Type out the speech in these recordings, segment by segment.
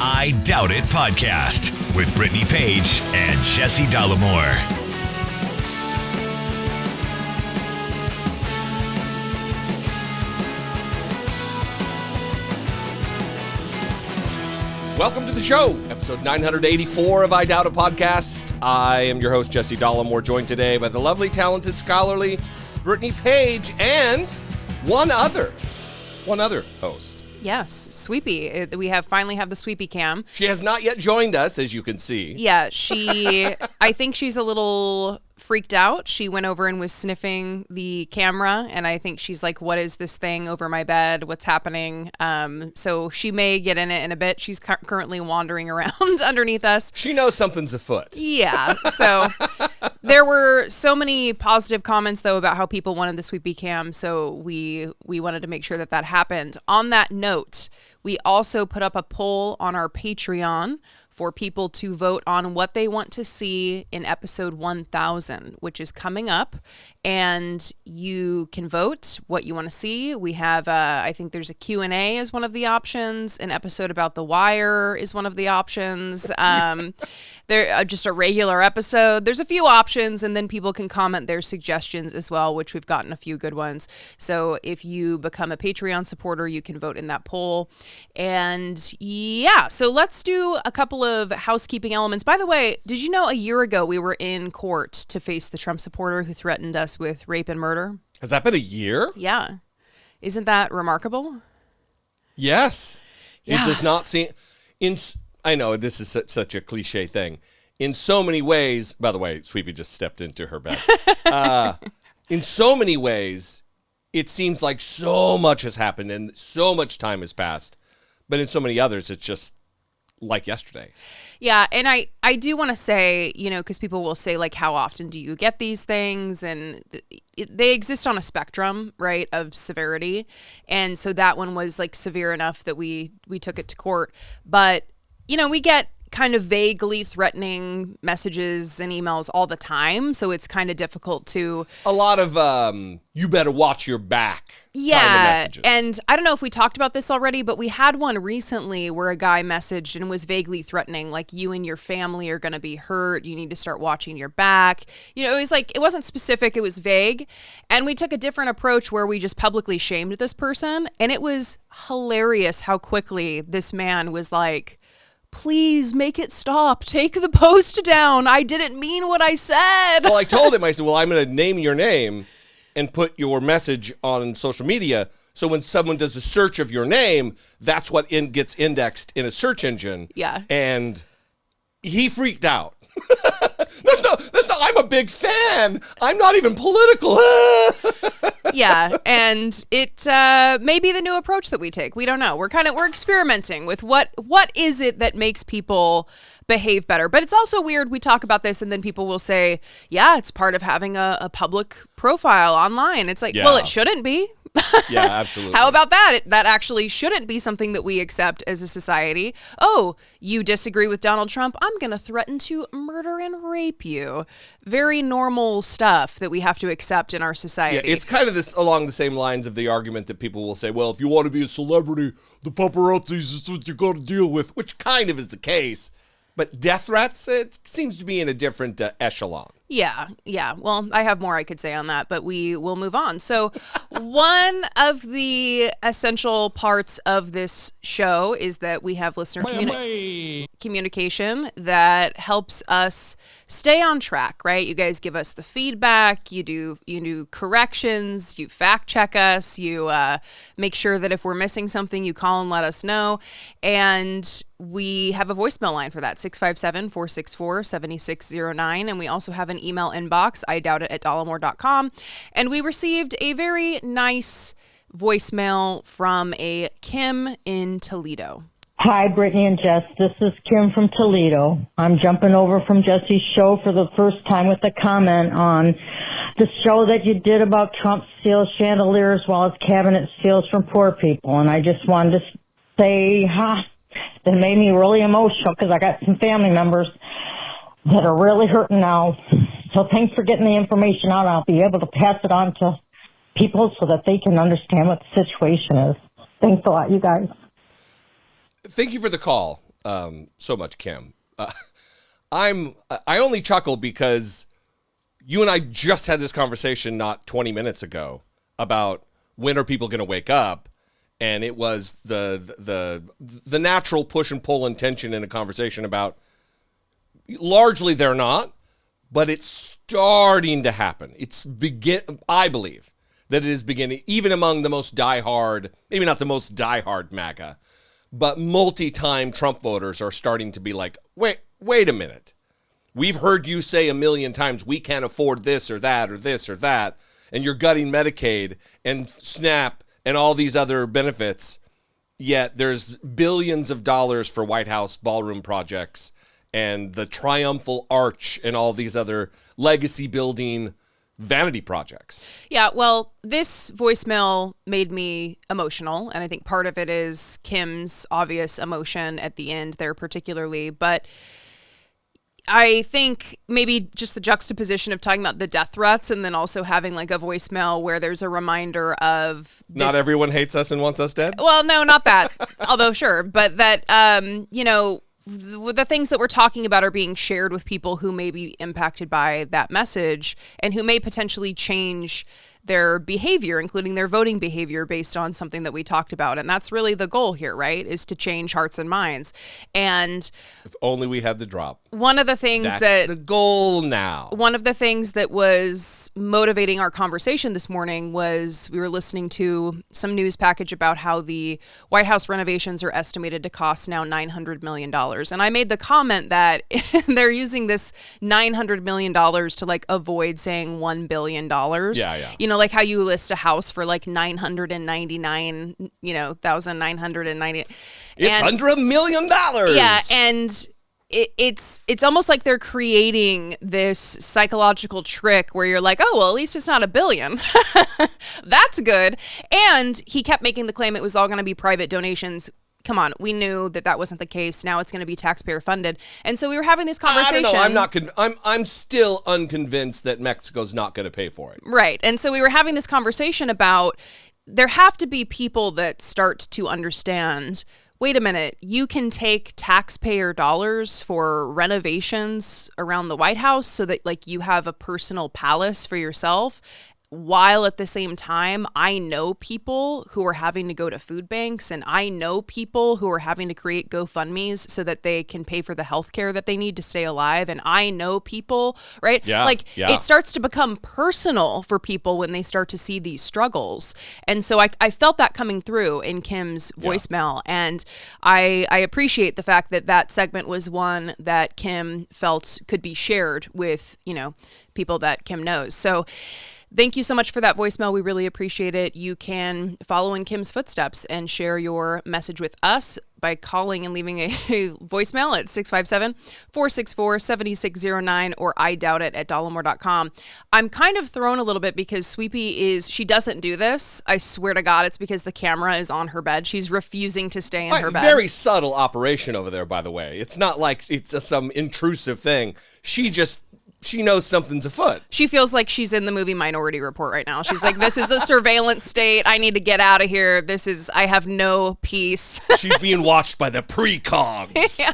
I Doubt It podcast with Brittany Page and Jesse Dollemore. Welcome to the show, episode 984 of I Doubt It podcast. I am your host, Jesse Dollemore, joined today by the lovely, talented, scholarly Brittany Page and one other host. Yes, Sweepy. We finally have the Sweepy cam. She has not yet joined us, as you can see. Yeah, I think she's a little freaked out. She went over and was sniffing the camera, and I think she's like, what is this thing over my bed? What's happening? So she may get in it in a bit. She's currently wandering around underneath us. She knows something's afoot. Yeah, so there were so many positive comments, though, about how people wanted the Sweepy cam, so we wanted to make sure that happened. On that note, we also put up a poll on our Patreon for people to vote on what they want to see in episode 1000, which is coming up. And you can vote what you want to see. We have, I think there's a Q&A as one of the options. An episode about The Wire is one of the options. Just a regular episode. There's a few options, and then people can comment their suggestions as well, which we've gotten a few good ones. So if you become a Patreon supporter, you can vote in that poll. And yeah, so let's do a couple of housekeeping elements. By the way, did you know a year ago we were in court to face the Trump supporter who threatened us with rape and murder? Has that been a year? Yeah. Isn't that remarkable? Yes. Yeah. It does not seem... I know this is such a cliche thing. In so many ways... By the way, Sweepy just stepped into her bed. In so many ways, it seems like so much has happened and so much time has passed. But in so many others, it's just like yesterday. Yeah, and I do want to say, because people will say, like, how often do you get these things? And they exist on a spectrum, right, of severity. And so that one was, like, severe enough that we took it to court. But, we get kind of vaguely threatening messages and emails all the time. So it's kind of difficult to... A lot of, you better watch your back. Yeah, kind of messages. And I don't know if we talked about this already, but we had one recently where a guy messaged and was vaguely threatening, like, you and your family are going to be hurt. You need to start watching your back. It was like, it wasn't specific. It was vague. And we took a different approach where we just publicly shamed this person. And it was hilarious how quickly this man was like, please make it stop. Take the post down. I didn't mean what I said. Well, I told him, I said, well, I'm going to name your name and put your message on social media. So when someone does a search of your name, that's what gets indexed in a search engine. Yeah. And he freaked out. That's not, I'm a big fan. I'm not even political. Yeah, and it may be the new approach that we take. We don't know. We're experimenting with what is it that makes people behave better. But it's also weird. We talk about this and then people will say, yeah, it's part of having a public profile online. It's like, well, it shouldn't be. Yeah, absolutely. How about that? That actually shouldn't be something that we accept as a society. Oh, you disagree with Donald Trump? I'm going to threaten to murder and rape you. Very normal stuff that we have to accept in our society. Yeah, it's kind of this along the same lines of the argument that people will say, well, if you want to be a celebrity, the paparazzis is what you got to deal with, which kind of is the case. But death threats, it seems to be in a different echelon. Yeah. Well, I have more I could say on that, but we will move on. So one of the essential parts of this show is that we have listener communication that helps us stay on track, right? You guys give us the feedback, you do corrections, you fact check us, you make sure that if we're missing something, you call and let us know. And we have a voicemail line for that, 657-464-7609. And we also have an email inbox, idoubt@dollemore.com. And we received a very nice voicemail from a Kim in Toledo. Hi, Brittany and Jess. This is Kim from Toledo. I'm jumping over from Jesse's show for the first time with a comment on the show that you did about Trump steals chandeliers as well as cabinet steals from poor people. And I just wanted to say, that made me really emotional because I got some family members that are really hurting now. So thanks for getting the information out. I'll be able to pass it on to people so that they can understand what the situation is. Thanks a lot, you guys. Thank you for the call. so much Kim. I only chuckle because you and I just had this conversation not 20 minutes ago about when are people going to wake up, and it was the natural push and pull and tension in a conversation about largely they're not, but it's starting to happen. I believe that it is beginning, even among the most diehard, maybe not the most diehard MAGA, but multi-time Trump voters are starting to be like, wait a minute. We've heard you say a million times we can't afford this or that or this or that, and you're gutting Medicaid and SNAP and all these other benefits, yet there's billions of dollars for White House ballroom projects and the Triumphal Arch and all these other legacy building vanity projects. Yeah, well, this voicemail made me emotional, and I think part of it is Kim's obvious emotion at the end there particularly, but I think maybe just the juxtaposition of talking about the death threats and then also having like a voicemail where there's a reminder of this. Not everyone hates us and wants us dead? Well, no, not that, although sure, but that, the things that we're talking about are being shared with people who may be impacted by that message and who may potentially change their behavior, including their voting behavior based on something that we talked about. And that's really the goal here, right? Is to change hearts and minds. And if only we had the drop. One of the things That's the goal now. One of the things that was motivating our conversation this morning was we were listening to some news package about how the White House renovations are estimated to cost now $900 million. And I made the comment that they're using this $900 million to like avoid saying $1 billion. Yeah. Like how you list a house for like 999, 1,990. It's under $1 million. Yeah, and it's almost like they're creating this psychological trick where you're like, oh, well, at least it's not $1 billion. That's good. And he kept making the claim it was all going to be private donations. Come on, we knew that wasn't the case. Now it's going to be taxpayer funded. And so we were having this conversation. I don't know. I'm still unconvinced that Mexico's not going to pay for it. Right. And so we were having this conversation about there have to be people that start to understand, wait a minute, you can take taxpayer dollars for renovations around the White House so that like you have a personal palace for yourself, while at the same time, I know people who are having to go to food banks, and I know people who are having to create GoFundMes so that they can pay for the health care that they need to stay alive. And I know people, right? Yeah, It starts to become personal for people when they start to see these struggles. And so I felt that coming through in Kim's voicemail. And I appreciate the fact that segment was one that Kim felt could be shared with, people that Kim knows. So thank you so much for that voicemail. We really appreciate it. You can follow in Kim's footsteps and share your message with us by calling and leaving a voicemail at 657-464-7609 or I doubt it at Dollemore.com. I'm kind of thrown a little bit because Sweepy she doesn't do this. I swear to God, it's because the camera is on her bed. She's refusing to stay in her bed. Very subtle operation over there, by the way. It's not like it's some intrusive thing. She knows something's afoot. She feels like she's in the movie Minority Report right now. She's like, this is a surveillance state. I need to get out of here. I have no peace. She's being watched by the precogs. Yeah.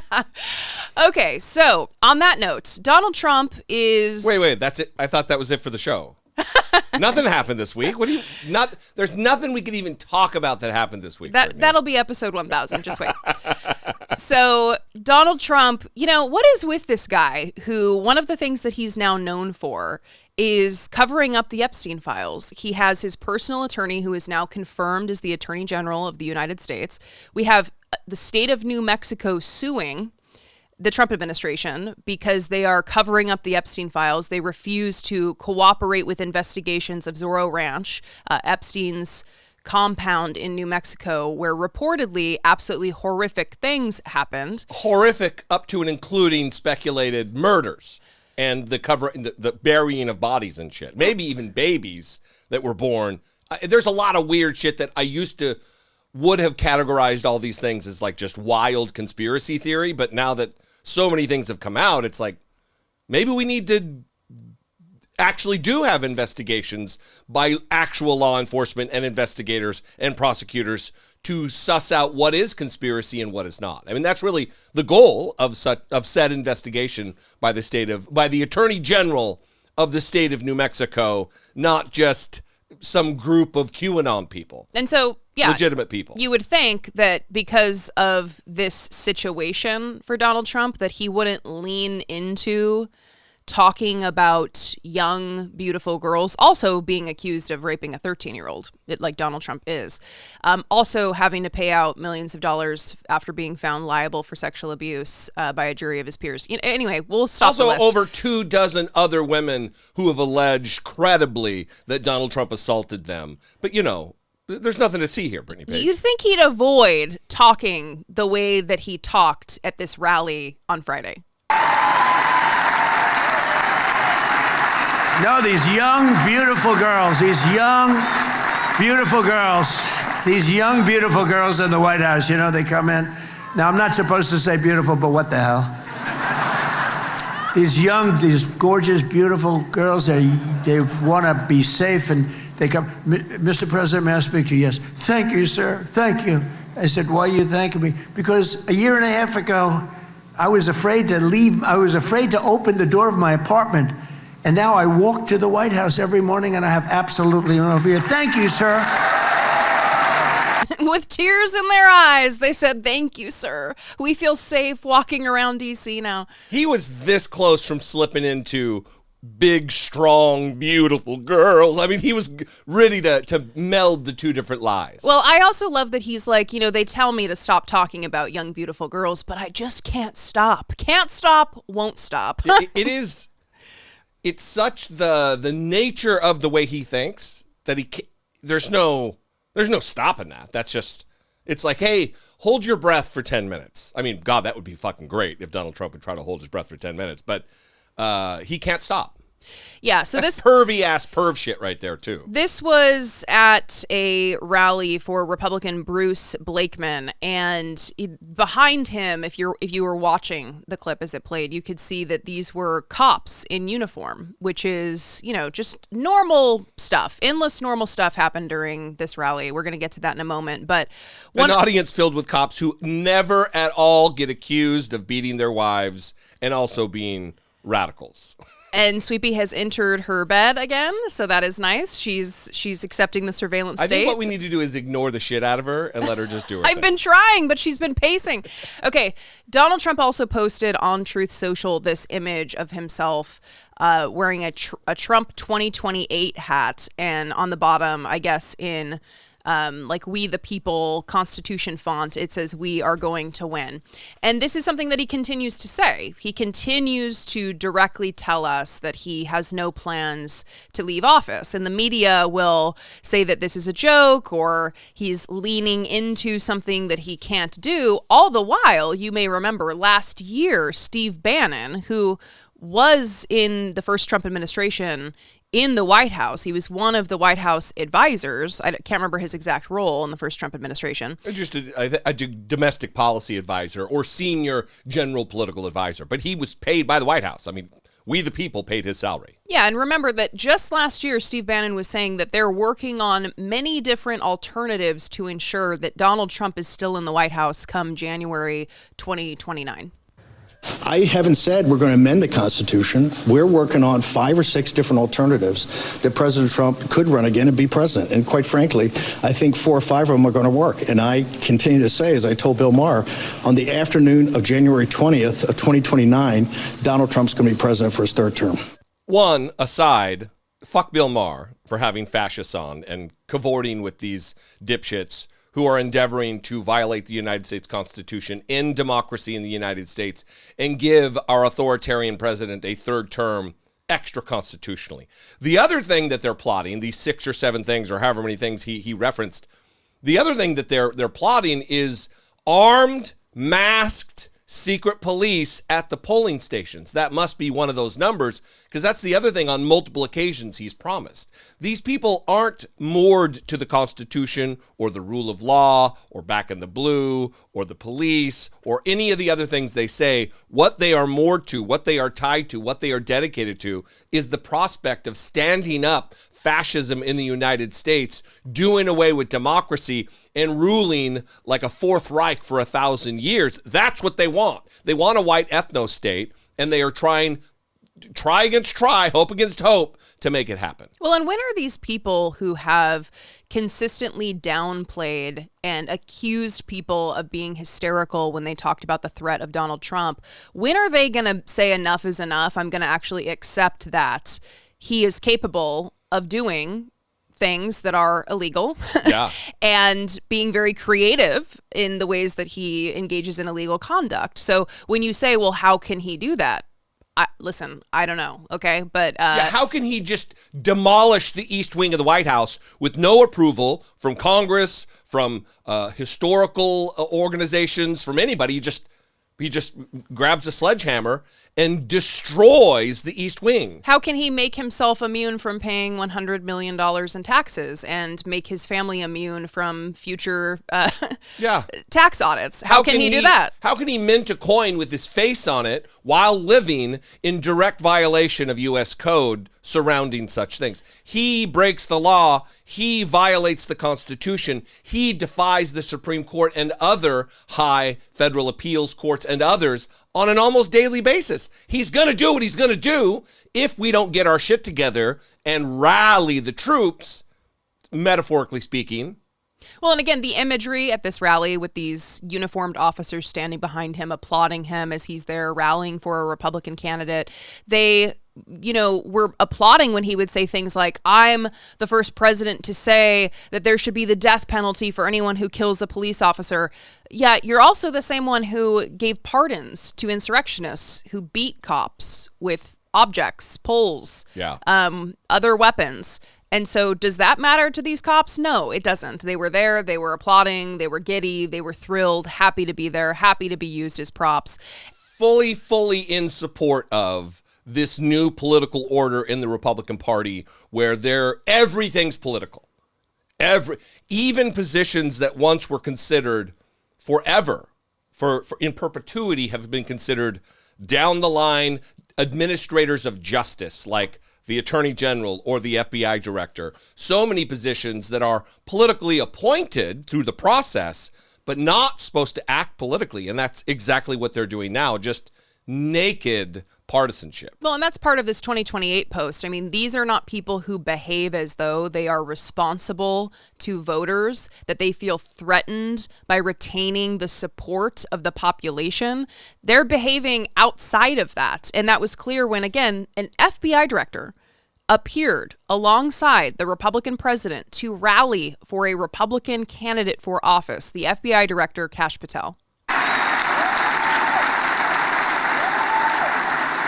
Okay, so on that note, Donald Trump is... Wait, that's it? I thought that was it for the show. Nothing happened this week. There's nothing we could even talk about that happened this week. That'll be episode 1000. Just wait. So Donald Trump, what is with this guy who one of the things that he's now known for is covering up the Epstein files. He has his personal attorney who is now confirmed as the Attorney General of the United States. We have the state of New Mexico suing the Trump administration because they are covering up the Epstein files. They refuse to cooperate with investigations of Zorro Ranch, Epstein's compound in New Mexico, where reportedly absolutely horrific things happened. Horrific up to and including speculated murders and the burying of bodies and shit. Maybe even babies that were born. There's a lot of weird shit that I would have categorized all these things as like just wild conspiracy theory, but now that so many things have come out, it's like maybe we need to actually do have investigations by actual law enforcement and investigators and prosecutors to suss out what is conspiracy and what is not. I mean, that's really the goal of said investigation by the Attorney General of the state of New Mexico, not just some group of QAnon people. And so, yeah, legitimate people. You would think that because of this situation for Donald Trump, that he wouldn't lean into talking about young, beautiful girls also being accused of raping a 13-year-old, like Donald Trump is. Also having to pay out millions of dollars after being found liable for sexual abuse by a jury of his peers. Anyway, we'll stop the list. Also, over 24 other women who have alleged credibly that Donald Trump assaulted them. But, there's nothing to see here, Brittany Page. You think he'd avoid talking the way that he talked at this rally on Friday? No, these young, beautiful girls in the White House, they come in. Now, I'm not supposed to say beautiful, but what the hell? These gorgeous, beautiful girls, they want to be safe, and they come, Mr. President, may I speak to you? Yes. Thank you, sir. Thank you. I said, why are you thanking me? Because a year and a half ago, I was afraid to leave. I was afraid to open the door of my apartment. And now I walk to the White House every morning and I have absolutely no fear. Thank you, sir. With tears in their eyes, they said, thank you, sir. We feel safe walking around D.C. now. He was this close from slipping into big, strong, beautiful girls. I mean, he was ready to meld the two different lies. Well, I also love that he's like, they tell me to stop talking about young, beautiful girls, but I just can't stop. Can't stop, won't stop. It's such the nature of the way he thinks that there's no stopping that. That's just, it's like, hey, hold your breath for 10 minutes. I mean, God, that would be fucking great if Donald Trump would try to hold his breath for 10 minutes, but he can't stop. Yeah, so That's pervy-ass perv shit right there, too. This was at a rally for Republican Bruce Blakeman, and behind him, if you were watching the clip as it played, you could see that these were cops in uniform, which is, just normal stuff. Endless normal stuff happened during this rally. We're going to get to that in a moment, but an audience filled with cops who never at all get accused of beating their wives and also being radicals. And Sweepy has entered her bed again, so that is nice. She's accepting the surveillance state. I think what we need to do is ignore the shit out of her and let her just do her I've thing. been trying, but she's been pacing. Okay, Donald Trump also posted on Truth Social this image of himself wearing a Trump 2028 hat, and on the bottom, I guess in We the People Constitution font, it says, we are going to win. And this is something that he continues to say. He continues to directly tell us that he has no plans to leave office. And the media will say that this is a joke or he's leaning into something that he can't do. All the while, you may remember last year, Steve Bannon, who was in the first Trump administration in the White House. He was one of the White House advisors. I can't remember his exact role in the first Trump administration. Just a domestic policy advisor or senior general political advisor. But he was paid by the White House. I mean, we the people paid his salary. Yeah, and remember that just last year, Steve Bannon was saying that they're working on many different alternatives to ensure that Donald Trump is still in the White House come January 2029. I haven't said we're going to amend the Constitution. We're working on 5 or 6 different alternatives that President Trump could run again and be president. And quite frankly, I think 4 or 5 of them are going to work. And I continue to say, as I told Bill Maher, on the afternoon of January 20th of 2029, Donald Trump's going to be president for his 3rd term. One aside, fuck Bill Maher for having fascists on and cavorting with these dipshits who are endeavoring to violate the United States Constitution, end democracy in the United States, and give our authoritarian president a 3rd term extra constitutionally. The other thing that they're plotting, these 6 or 7 things or however many things he referenced, the other thing that they're plotting is armed, masked, secret police at the polling stations. That must be one of those numbers, because that's the other thing on multiple occasions he's promised. These people aren't moored to the Constitution or the rule of law or back in the blue or the police or any of the other things they say. What they are moored to, what they are tied to, what they are dedicated to is the prospect of standing up fascism in the United States, doing away with democracy, and ruling like a Fourth Reich for 1,000 years. That's what they want. They want a white ethno-state, and they are trying, try against try, hope against hope, to make it happen. Well, and when are these people who have consistently downplayed and accused people of being hysterical when they talked about the threat of Donald Trump, when are they going to say enough is enough? I'm going to actually accept that he is capable of doing things that are illegal and being very creative in the ways that he engages in illegal conduct. So when you say, well, how can he do that? Listen, I don't know. Okay. But how can he just demolish the East Wing of the White House with no approval from Congress, from historical organizations, from anybody? He just grabs a sledgehammer and destroys the East Wing. How can he make himself immune from paying $100 million in taxes and make his family immune from future tax audits? How can he do that? How can he mint a coin with his face on it while living in direct violation of U.S. code surrounding such things? He breaks the law. He violates the Constitution. He defies the Supreme Court and other high federal appeals courts and others on an almost daily basis. He's going to do what he's going to do if we don't get our shit together and rally the troops, metaphorically speaking. Well, and again, the imagery at this rally with these uniformed officers standing behind him, applauding him as he's there rallying for a Republican candidate, they were applauding when he would say things like, I'm the first president to say that there should be the death penalty for anyone who kills a police officer. Yeah, you're also the same one who gave pardons to insurrectionists who beat cops with objects, poles, other weapons. And so does that matter to these cops? No, it doesn't. They were there. They were applauding. They were giddy. They were thrilled, happy to be there, happy to be used as props. Fully in support of this new political order in the Republican Party where everything's political. Even positions that once were considered forever, for in perpetuity, have been considered down the line administrators of justice, like the Attorney General or the FBI Director. So many positions that are politically appointed through the process, but not supposed to act politically. And that's exactly what they're doing now, just naked partisanship. Well, and that's part of this 2028 post. I mean, these are not people who behave as though they are responsible to voters, that they feel threatened by retaining the support of the population. They're behaving outside of that. And that was clear when, again, an FBI director appeared alongside the Republican president to rally for a Republican candidate for office, the FBI director, Kash Patel.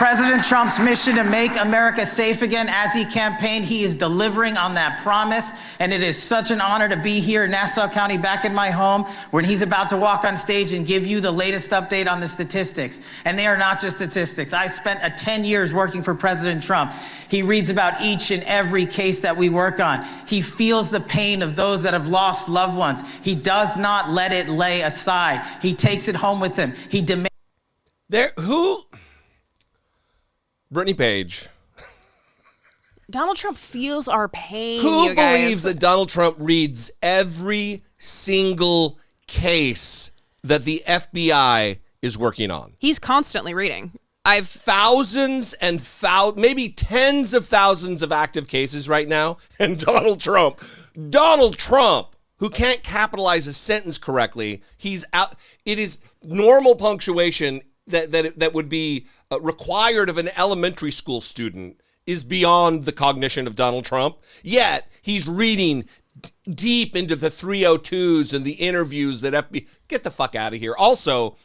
President Trump's mission to make America safe again, as he campaigned, he is delivering on that promise. And it is such an honor to be here in Nassau County, back in my home, when he's about to walk on stage and give you the latest update on the statistics. And they are not just statistics. I've spent 10 years working for President Trump. He reads about each and every case that we work on. He feels the pain of those that have lost loved ones. He does not let it lay aside. He takes it home with him. He demands. Brittany Page. Donald Trump feels our pain. Who believes that Donald Trump reads every single case that the FBI is working on? He's constantly reading. Thousands and maybe tens of thousands of active cases right now. And Donald Trump, who can't capitalize a sentence correctly, he's out. It is normal punctuation that would be required of an elementary school student is beyond the cognition of Donald Trump. Yet he's reading deep into the 302s and the interviews that FBI. Get the fuck out of here. Also,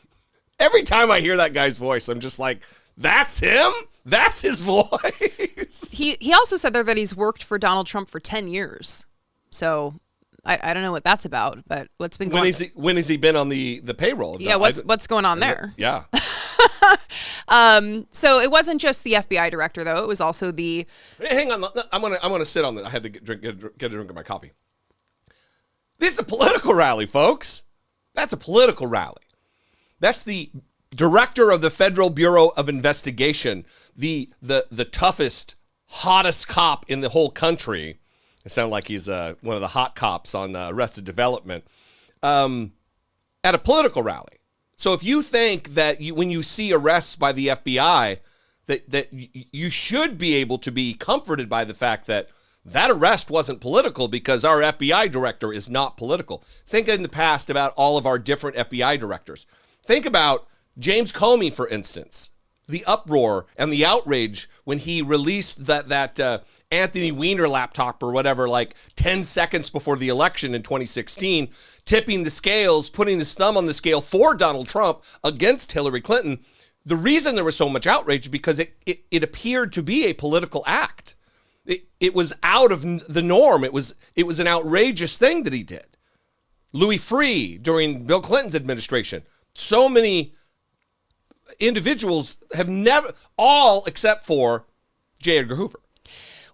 every time I hear that guy's voice, I'm just like, that's him? That's his voice. He also said there that he's worked for Donald Trump for 10 years. So I don't know what that's about, but what's been going on? When has he been on the payroll? Yeah, what's going on there? Yeah. So it wasn't just the FBI director, though. It was also the... Hang on. I'm gonna sit on that. I had to get a drink of my coffee. This is a political rally, folks. That's a political rally. That's the director of the Federal Bureau of Investigation, the toughest, hottest cop in the whole country. It sounded like he's one of the hot cops on Arrested Development, at a political rally. So if you think that when you see arrests by the FBI, that you should be able to be comforted by the fact that arrest wasn't political because our FBI director is not political. Think in the past about all of our different FBI directors. Think about James Comey, for instance, the uproar and the outrage when he released that Anthony Weiner laptop or whatever, like 10 seconds before the election in 2016, tipping the scales, putting his thumb on the scale for Donald Trump against Hillary Clinton. The reason there was so much outrage is because it appeared to be a political act. It was out of the norm. It was an outrageous thing that he did. Louis Freeh during Bill Clinton's administration. So many individuals have never, all except for J. Edgar Hoover.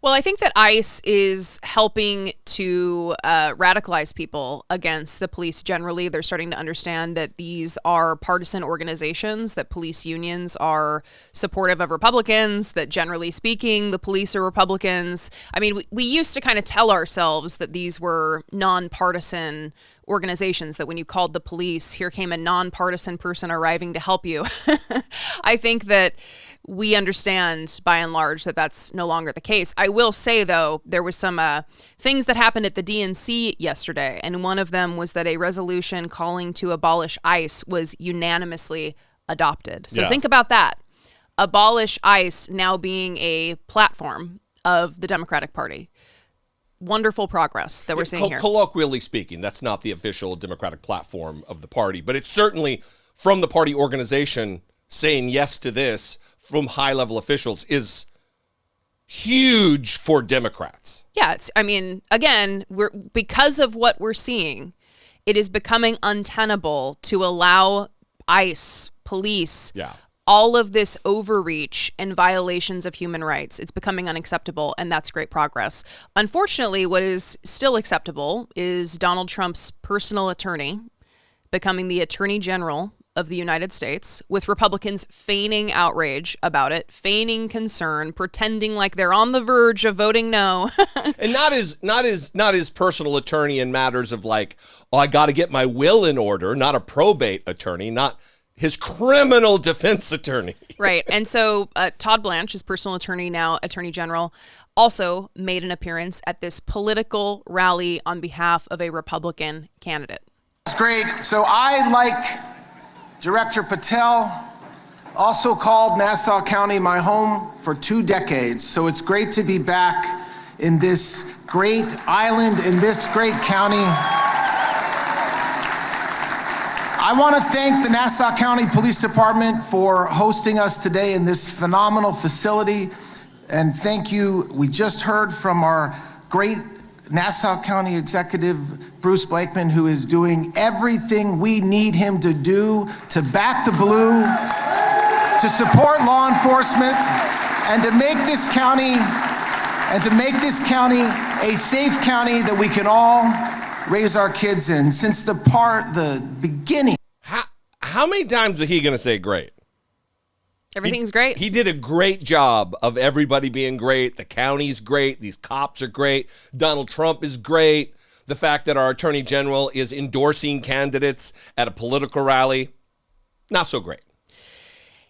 Well, I think that ICE is helping to radicalize people against the police generally. They're starting to understand that these are partisan organizations, that police unions are supportive of Republicans, that generally speaking, the police are Republicans. I mean, we used to kind of tell ourselves that these were nonpartisan organizations, that when you called the police, here came a nonpartisan person arriving to help you. I think that we understand by and large that that's no longer the case. I will say, though, there was some things that happened at the DNC yesterday, and one of them was that a resolution calling to abolish ICE was unanimously adopted. So think about that. Abolish ICE now being a platform of the Democratic Party. Wonderful progress that we're seeing here. Colloquially speaking, that's not the official Democratic platform of the party, but it's certainly from the party organization saying yes to this from high-level officials is huge for Democrats. Yeah, again, because of what we're seeing, it is becoming untenable to allow ICE, police, all of this overreach and violations of human rights. It's becoming unacceptable, and that's great progress. Unfortunately, what is still acceptable is Donald Trump's personal attorney becoming the Attorney General of the United States, with Republicans feigning outrage about it, feigning concern, pretending like they're on the verge of voting no. And not his personal attorney in matters of like, oh, I got to get my will in order, not a probate attorney, not his criminal defense attorney. Right. And so Todd Blanche, his personal attorney, now Attorney General, also made an appearance at this political rally on behalf of a Republican candidate. That's great. So I, like Director Patel, also called Nassau County my home for 2 decades. So it's great to be back in this great island, in this great county. I want to thank the Nassau County Police Department for hosting us today in this phenomenal facility. And thank you. We just heard from our great Nassau County Executive, Bruce Blakeman, who is doing everything we need him to do to back the blue, to support law enforcement, and to make this county a safe county that we can all raise our kids in. Since the beginning. How many times are he going to say great? Everything's great. He did a great job of everybody being great. The county's great. These cops are great. Donald Trump is great. The fact that our attorney general is endorsing candidates at a political rally, not so great.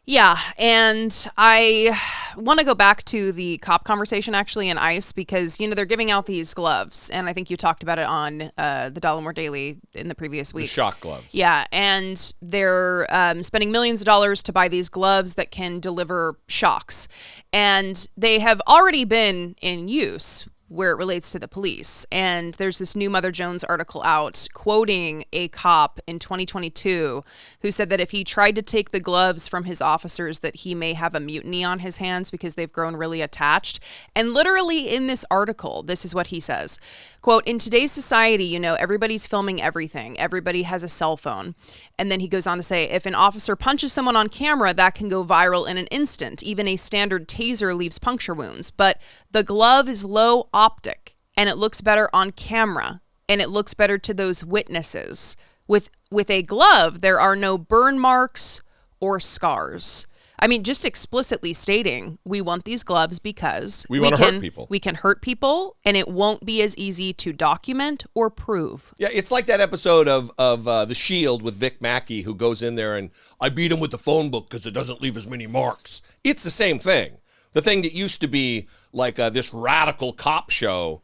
Yeah, and I want to go back to the cop conversation actually in ICE because, they're giving out these gloves, and I think you talked about it on the Dollemore Daily in the previous week. The shock gloves. Yeah, and they're spending millions of dollars to buy these gloves that can deliver shocks, and they have already been in use. where it relates to the police. And there's this new Mother Jones article out quoting a cop in 2022 who said that if he tried to take the gloves from his officers, that he may have a mutiny on his hands because they've grown really attached. And literally in this article, this is what he says, quote, "In today's society, you know, everybody's filming everything. Everybody has a cell phone." And then he goes on to say, if an officer punches someone on camera, that can go viral in an instant. Even a standard taser leaves puncture wounds. But the glove is low optic, and it looks better on camera, and it looks better to those witnesses. With a glove, there are no burn marks or scars. I mean, just explicitly stating, we want these gloves because we want to hurt people. We can hurt people, and it won't be as easy to document or prove. Yeah, it's like that episode of The Shield with Vic Mackey, who goes in there and I beat him with the phone book because it doesn't leave as many marks. It's the same thing. The thing that used to be like this radical cop show,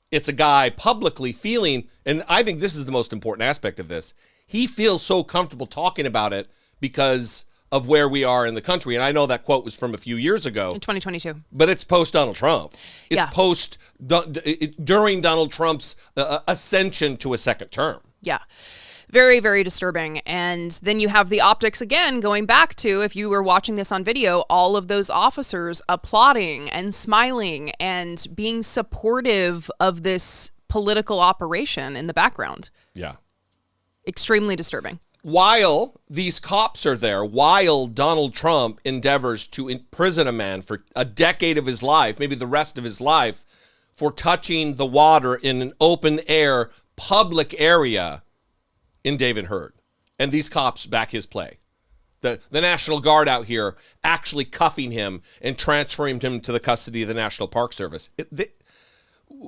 it's a guy publicly feeling, and I think this is the most important aspect of this, he feels so comfortable talking about it because of where we are in the country. And I know that quote was from a few years ago. In 2022. But it's post-Donald Trump. It's Yeah. during Donald Trump's ascension to a second term. Yeah. Very, very disturbing. And then you have the optics again, going back to, if you were watching this on video, all of those officers applauding and smiling and being supportive of this political operation in the background. Yeah. Extremely disturbing. While these cops are there, while Donald Trump endeavors to imprison a man for a decade of his life, maybe the rest of his life, for touching the water in an open air public area in David Hurd. And these cops back his play. The National Guard out here actually cuffing him and transferring him to the custody of the National Park Service.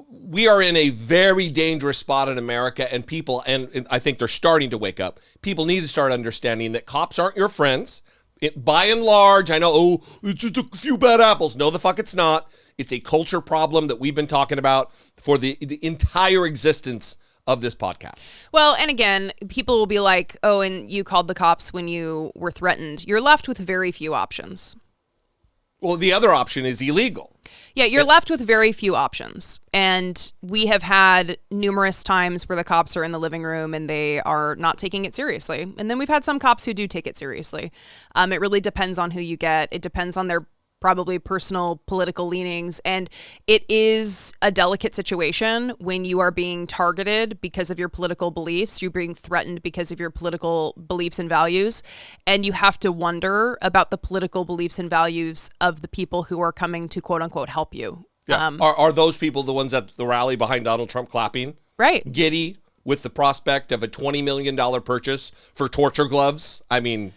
We are in a very dangerous spot in America, and people, and I think they're starting to wake up. People need to start understanding that cops aren't your friends. By and large, I know, it's just a few bad apples. No, the fuck it's not. It's a culture problem that we've been talking about for the entire existence of this podcast. Well, and again, people will be like, oh, and you called the cops when you were threatened. You're left with very few options. Well, the other option is illegal. Yeah, you're left with very few options. And we have had numerous times where the cops are in the living room and they are not taking it seriously. And then we've had some cops who do take it seriously. It really depends on who you get. It depends on their probably personal political leanings. And it is a delicate situation when you are being targeted because of your political beliefs. You're being threatened because of your political beliefs and values. And you have to wonder about the political beliefs and values of the people who are coming to quote unquote help you. Yeah. Are those people the ones at the rally behind Donald Trump clapping? Right. Giddy with the prospect of a $20 million purchase for torture gloves? I mean,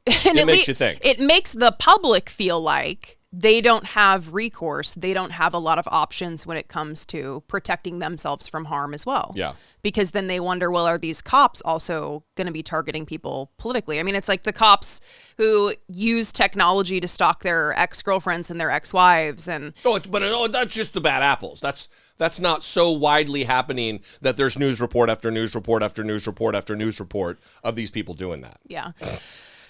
it makes you think. It makes the public feel like they don't have recourse. They don't have a lot of options when it comes to protecting themselves from harm as well. Yeah. Because then they wonder, well, are these cops also going to be targeting people politically? I mean, it's like the cops who use technology to stalk their ex-girlfriends and their ex-wives. And that's just the bad apples. That's not so widely happening that there's news report after news report after news report after news report of these people doing that. Yeah.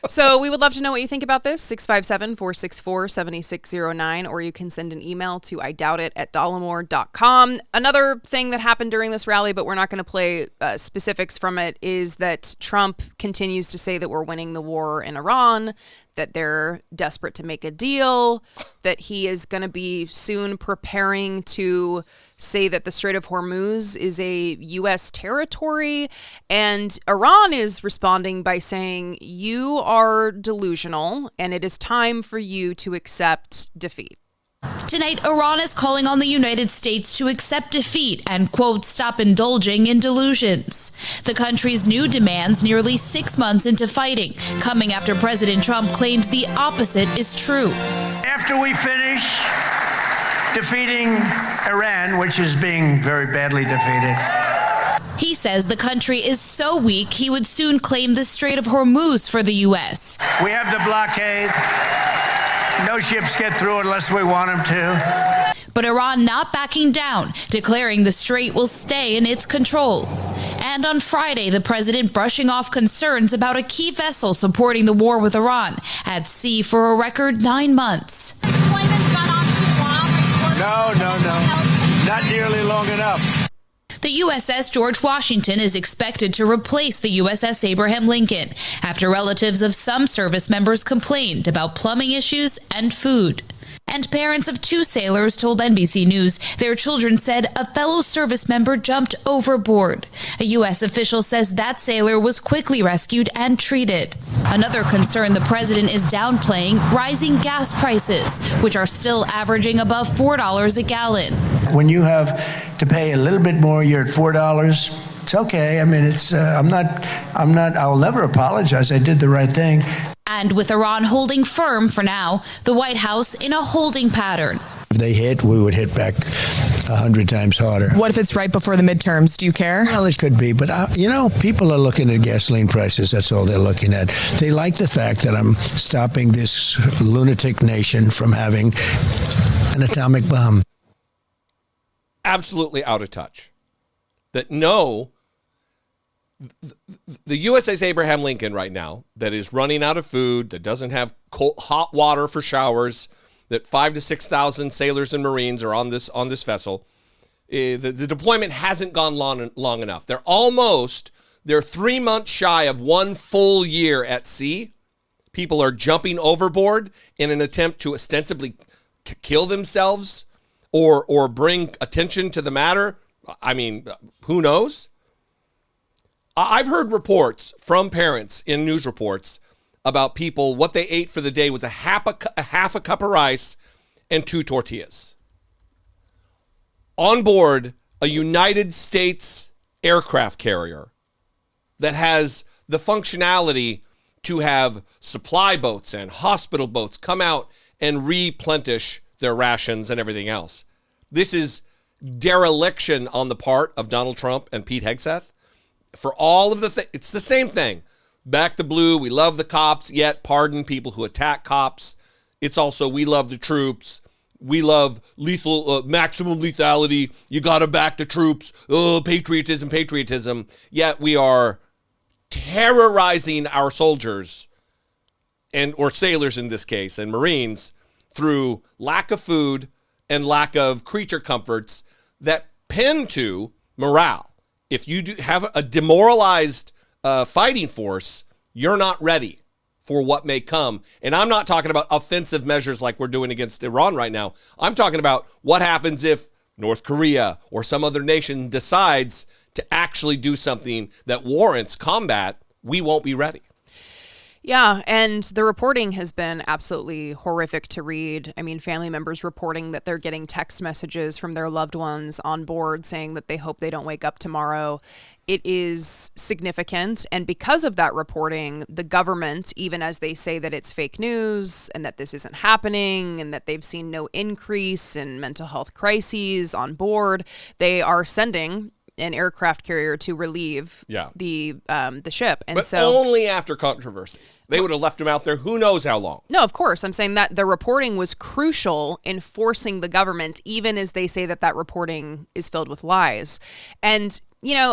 So we would love to know what you think about this, 657-464-7609, or you can send an email to idoubitit@dollemore.com. Another thing that happened during this rally, but we're not going to play specifics from it, is that Trump continues to say that we're winning the war in Iran, that they're desperate to make a deal, that he is going to be soon preparing to say that the Strait of Hormuz is a U.S. territory. And Iran is responding by saying, you are delusional and it is time for you to accept defeat. Tonight, Iran is calling on the United States to accept defeat and, quote, stop indulging in delusions. The country's new demands nearly 6 months into fighting, coming after President Trump claims the opposite is true. After we finish defeating Iran, which is being very badly defeated, he says the country is so weak he would soon claim the Strait of Hormuz for the U.S. We have the blockade. No ships get through unless we want them to. But Iran not backing down, declaring the strait will stay in its control. And on Friday, the president brushing off concerns about a key vessel supporting the war with Iran at sea for a record 9 months. No. Not nearly long enough. The USS George Washington is expected to replace the USS Abraham Lincoln after relatives of some service members complained about plumbing issues and food. And parents of 2 sailors told NBC News their children said a fellow service member jumped overboard. A U.S. official says that sailor was quickly rescued and treated. Another concern the president is downplaying: rising gas prices, which are still averaging above $4 a gallon. When you have to pay a little bit more, you're at $4. It's okay. I mean, it's I'll never apologize. I did the right thing. And with Iran holding firm for now, the White House in a holding pattern. If they hit, we would hit back 100 times harder. What if it's right before the midterms? Do you care? Well, it could be, but people are looking at gasoline prices. That's all they're looking at. They like the fact that I'm stopping this lunatic nation from having an atomic bomb. Absolutely out of touch. That the USS Abraham Lincoln right now, that is running out of food, that doesn't have hot water for showers, that 5,000 to 6,000 sailors and Marines are on this vessel. The deployment hasn't gone long enough. They're 3 months shy of 1 full year at sea. People are jumping overboard in an attempt to ostensibly kill themselves or bring attention to the matter. I mean, who knows? I've heard reports from parents in news reports about people, what they ate for the day was a half a cup of rice and 2 tortillas. On board a United States aircraft carrier that has the functionality to have supply boats and hospital boats come out and replenish their rations and everything else. This is dereliction on the part of Donald Trump and Pete Hegseth. For all of it's the same thing. Back the blue, we love the cops, yet pardon people who attack cops. It's also, we love the troops. We love maximum lethality. You got to back the troops. Oh, patriotism. Yet we are terrorizing our soldiers or sailors in this case, and Marines, through lack of food and lack of creature comforts that pen to morale. If you do have a demoralized fighting force, you're not ready for what may come. And I'm not talking about offensive measures like we're doing against Iran right now. I'm talking about what happens if North Korea or some other nation decides to actually do something that warrants combat. We won't be ready. Yeah, and the reporting has been absolutely horrific to read. I mean, family members reporting that they're getting text messages from their loved ones on board saying that they hope they don't wake up tomorrow. It is significant. And because of that reporting, the government, even as they say that it's fake news and that this isn't happening and that they've seen no increase in mental health crises on board, they are sending an aircraft carrier to relieve the ship. And but only after controversy. They would have left him out there who knows how long. No, of course. I'm saying that the reporting was crucial in forcing the government, even as they say that reporting is filled with lies. And,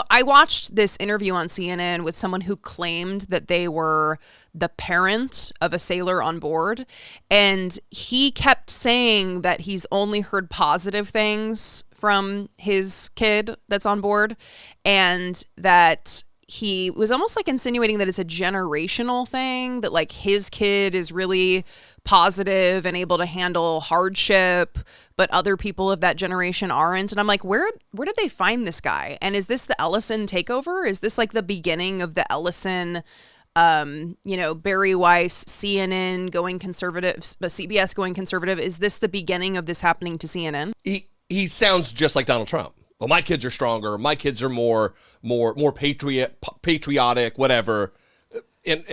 I watched this interview on CNN with someone who claimed that they were the parent of a sailor on board. And he kept saying that he's only heard positive things from his kid that's on board, and that he was almost like insinuating that it's a generational thing, that like his kid is really positive and able to handle hardship, but other people of that generation aren't. And I'm like, where did they find this guy? And is this the Ellison takeover? Is this like the beginning of the Ellison, Barry Weiss, CNN going conservative, CBS going conservative? Is this the beginning of this happening to CNN? He sounds just like Donald Trump. Well, my kids are stronger. My kids are more patriotic, whatever. And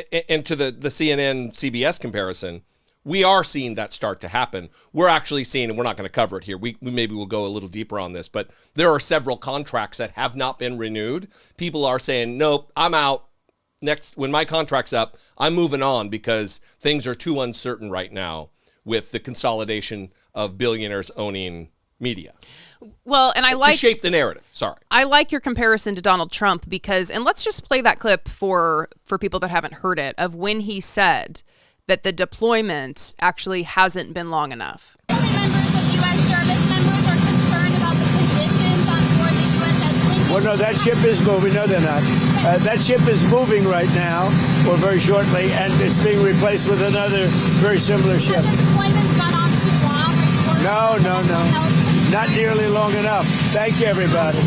to the CNN CBS comparison, we are seeing that start to happen. We're actually seeing, and we're not going to cover it here. We maybe will go a little deeper on this, but there are several contracts that have not been renewed. People are saying, nope, I'm out. Next, when my contract's up, I'm moving on because things are too uncertain right now with the consolidation of billionaires owning media. Well, and to shape the narrative. Sorry. I like your comparison to Donald Trump because, and let's just play that clip for people that haven't heard it, of when he said that the deployment actually hasn't been long enough. Members of U.S. service members no, that ship is moving. No, they're not. That ship is moving right now, or very shortly, and it's being replaced with another very similar ship. Has the deployment's gone on too long? No. Not nearly long enough. Thank you, everybody.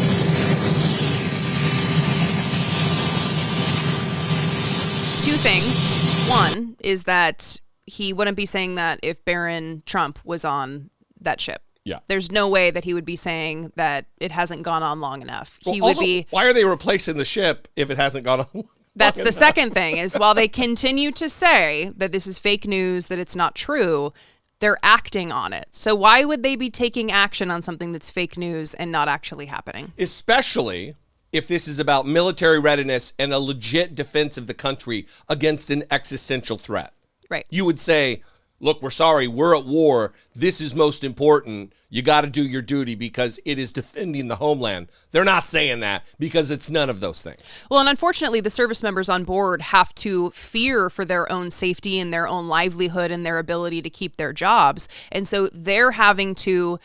Two things. One is that he wouldn't be saying that if Barron Trump was on that ship. Yeah. There's no way that he would be saying that it hasn't gone on long enough. Well, He also, would be. why are they replacing the ship if it hasn't gone on? That's long the enough? second thing is while they continue to say that this is fake news, that it's not true, they're acting on it. So why would they be taking action on something that's fake news and not actually happening? Especially if this is about military readiness and a legit defense of the country against an existential threat. Right. You would say, look, we're sorry, we're at war. This is most important. You got to do your duty because it is defending the homeland. They're not saying that because it's none of those things. Well, and unfortunately, the service members on board have to fear for their own safety and their own livelihood and their ability to keep their jobs. And so they're having to,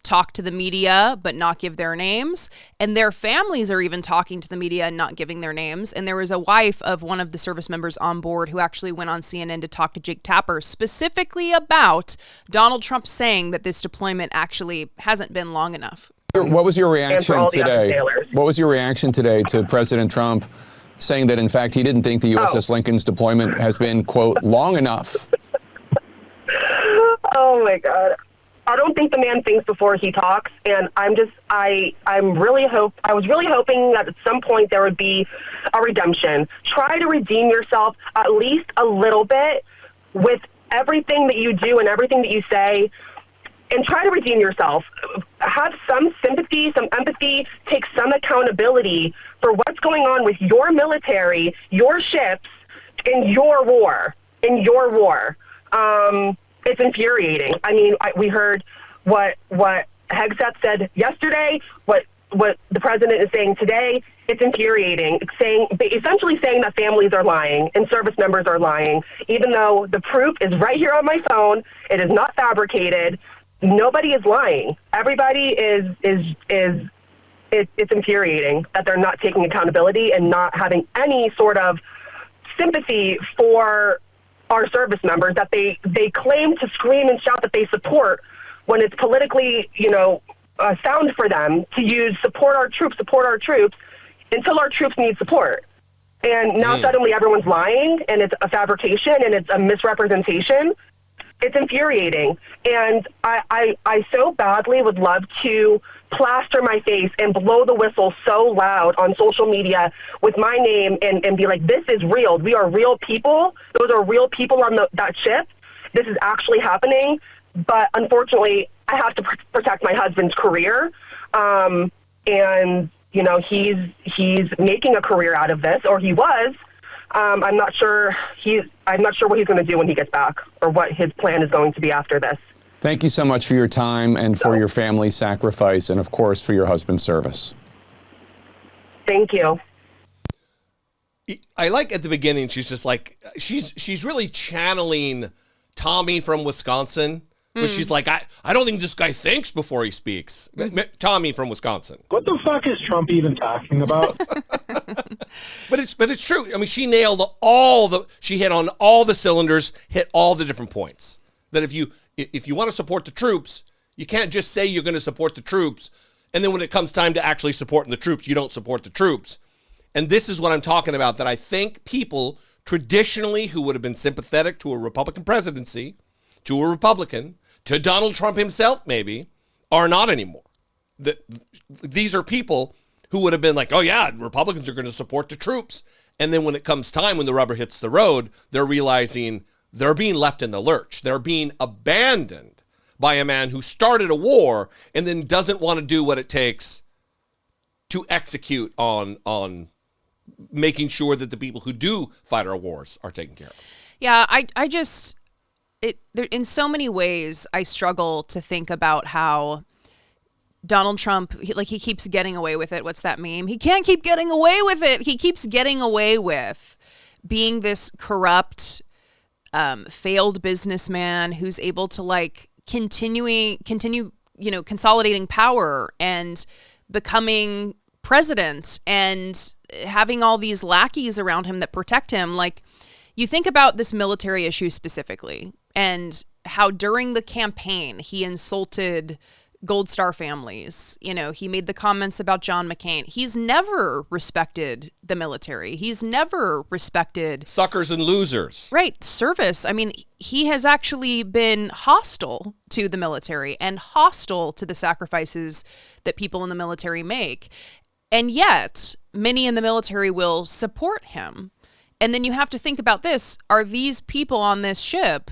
talk to the media, but not give their names. And their families are even talking to the media and not giving their names. And there was a wife of one of the service members on board who actually went on CNN to talk to Jake Tapper specifically about Donald Trump saying that this deployment actually hasn't been long enough. What was your reaction today? What was your reaction today to President Trump saying that, in fact, he didn't think the USS Lincoln's deployment has been, quote, long enough? Oh, my God. I don't think the man thinks before he talks, and I was really hoping that at some point there would be a redemption. Try to redeem yourself at least a little bit with everything that you do and everything that you say, and try to redeem yourself. Have some sympathy, some empathy, take some accountability for what's going on with your military, your ships, in your war. It's infuriating. I mean, we heard what Hegseth said yesterday, what the president is saying today. It's infuriating. Essentially saying that families are lying and service members are lying, even though the proof is right here on my phone. It is not fabricated. Nobody is lying. Everybody it's infuriating that they're not taking accountability and not having any sort of sympathy for our service members that they claim to scream and shout that they support when it's politically, sound for them to use support our troops until our troops need support. And now suddenly everyone's lying and it's a fabrication and it's a misrepresentation. It's infuriating. And I so badly would love to plaster my face and blow the whistle so loud on social media with my name and be like, this is real. We are real people. Those are real people on that ship. This is actually happening. But unfortunately, I have to protect my husband's career. And, he's making a career out of this, or he was. I'm not sure what he's going to do when he gets back or what his plan is going to be after this. Thank you so much for your time and for your family's sacrifice and, of course, for your husband's service. Thank you. I like at the beginning, she's just like, she's really channeling Tommy from Wisconsin. But she's like, I don't think this guy thinks before he speaks. Tommy from Wisconsin. What the fuck is Trump even talking about? But it's true. I mean, she nailed she hit on all the cylinders, hit all the different points. That if you want to support the troops, you can't just say you're going to support the troops, and then when it comes time to actually supporting the troops, you don't support the troops. And this is what I'm talking about, that I think people traditionally who would have been sympathetic to a Republican presidency, to a Republican, to Donald Trump himself maybe, are not anymore. These are people who would have been like, oh yeah, Republicans are going to support the troops. And then when it comes time, when the rubber hits the road, they're realizing they're being left in the lurch. They're being abandoned by a man who started a war and then doesn't want to do what it takes to execute on making sure that the people who do fight our wars are taken care of. Yeah, in so many ways, I struggle to think about how Donald Trump, he keeps getting away with it. What's that meme? He can't keep getting away with it. He keeps getting away with being this corrupt, failed businessman who's able to continue, consolidating power and becoming president and having all these lackeys around him that protect him. Like, you think about this military issue specifically and how during the campaign he insulted Gold Star families. You know, he made the comments about John McCain. He's never respected the military. He's never respected suckers and losers. Right. Service. I mean, he has actually been hostile to the military and hostile to the sacrifices that people in the military make. And yet, many in the military will support him. And then you have to think about this. Are these people on this ship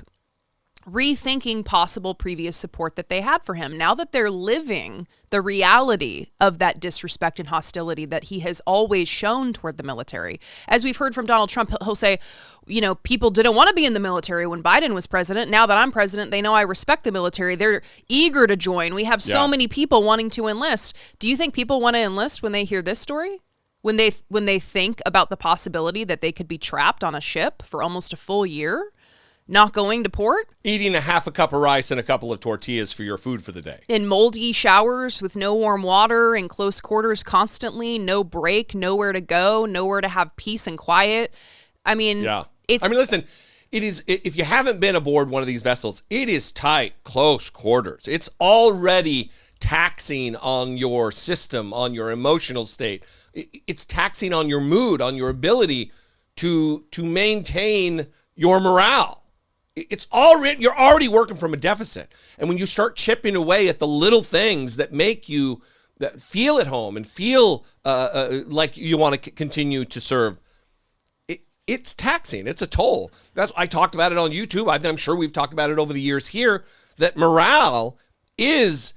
rethinking possible previous support that they had for him now that they're living the reality of that disrespect and hostility that he has always shown toward the military? As we've heard from Donald Trump, he'll say, you know, people didn't want to be in the military when Biden was president. Now that I'm president, they know I respect the military. They're eager to join. We have so many people wanting to enlist. Do you think people want to enlist when they hear this story? When they think about the possibility that they could be trapped on a ship for almost a full year? Not going to port? Eating a half a cup of rice and a couple of tortillas for your food for the day. In moldy showers with no warm water, in close quarters constantly, no break, nowhere to go, nowhere to have peace and quiet. I mean, listen, it is, if you haven't been aboard one of these vessels, it is tight, close quarters. It's already taxing on your system, on your emotional state. It's taxing on your mood, on your ability to maintain your morale. You're already working from a deficit. And when you start chipping away at the little things that make you feel at home and feel like you want to continue to serve, it's taxing. It's a toll. I talked about it on YouTube. I'm sure we've talked about it over the years here, that morale is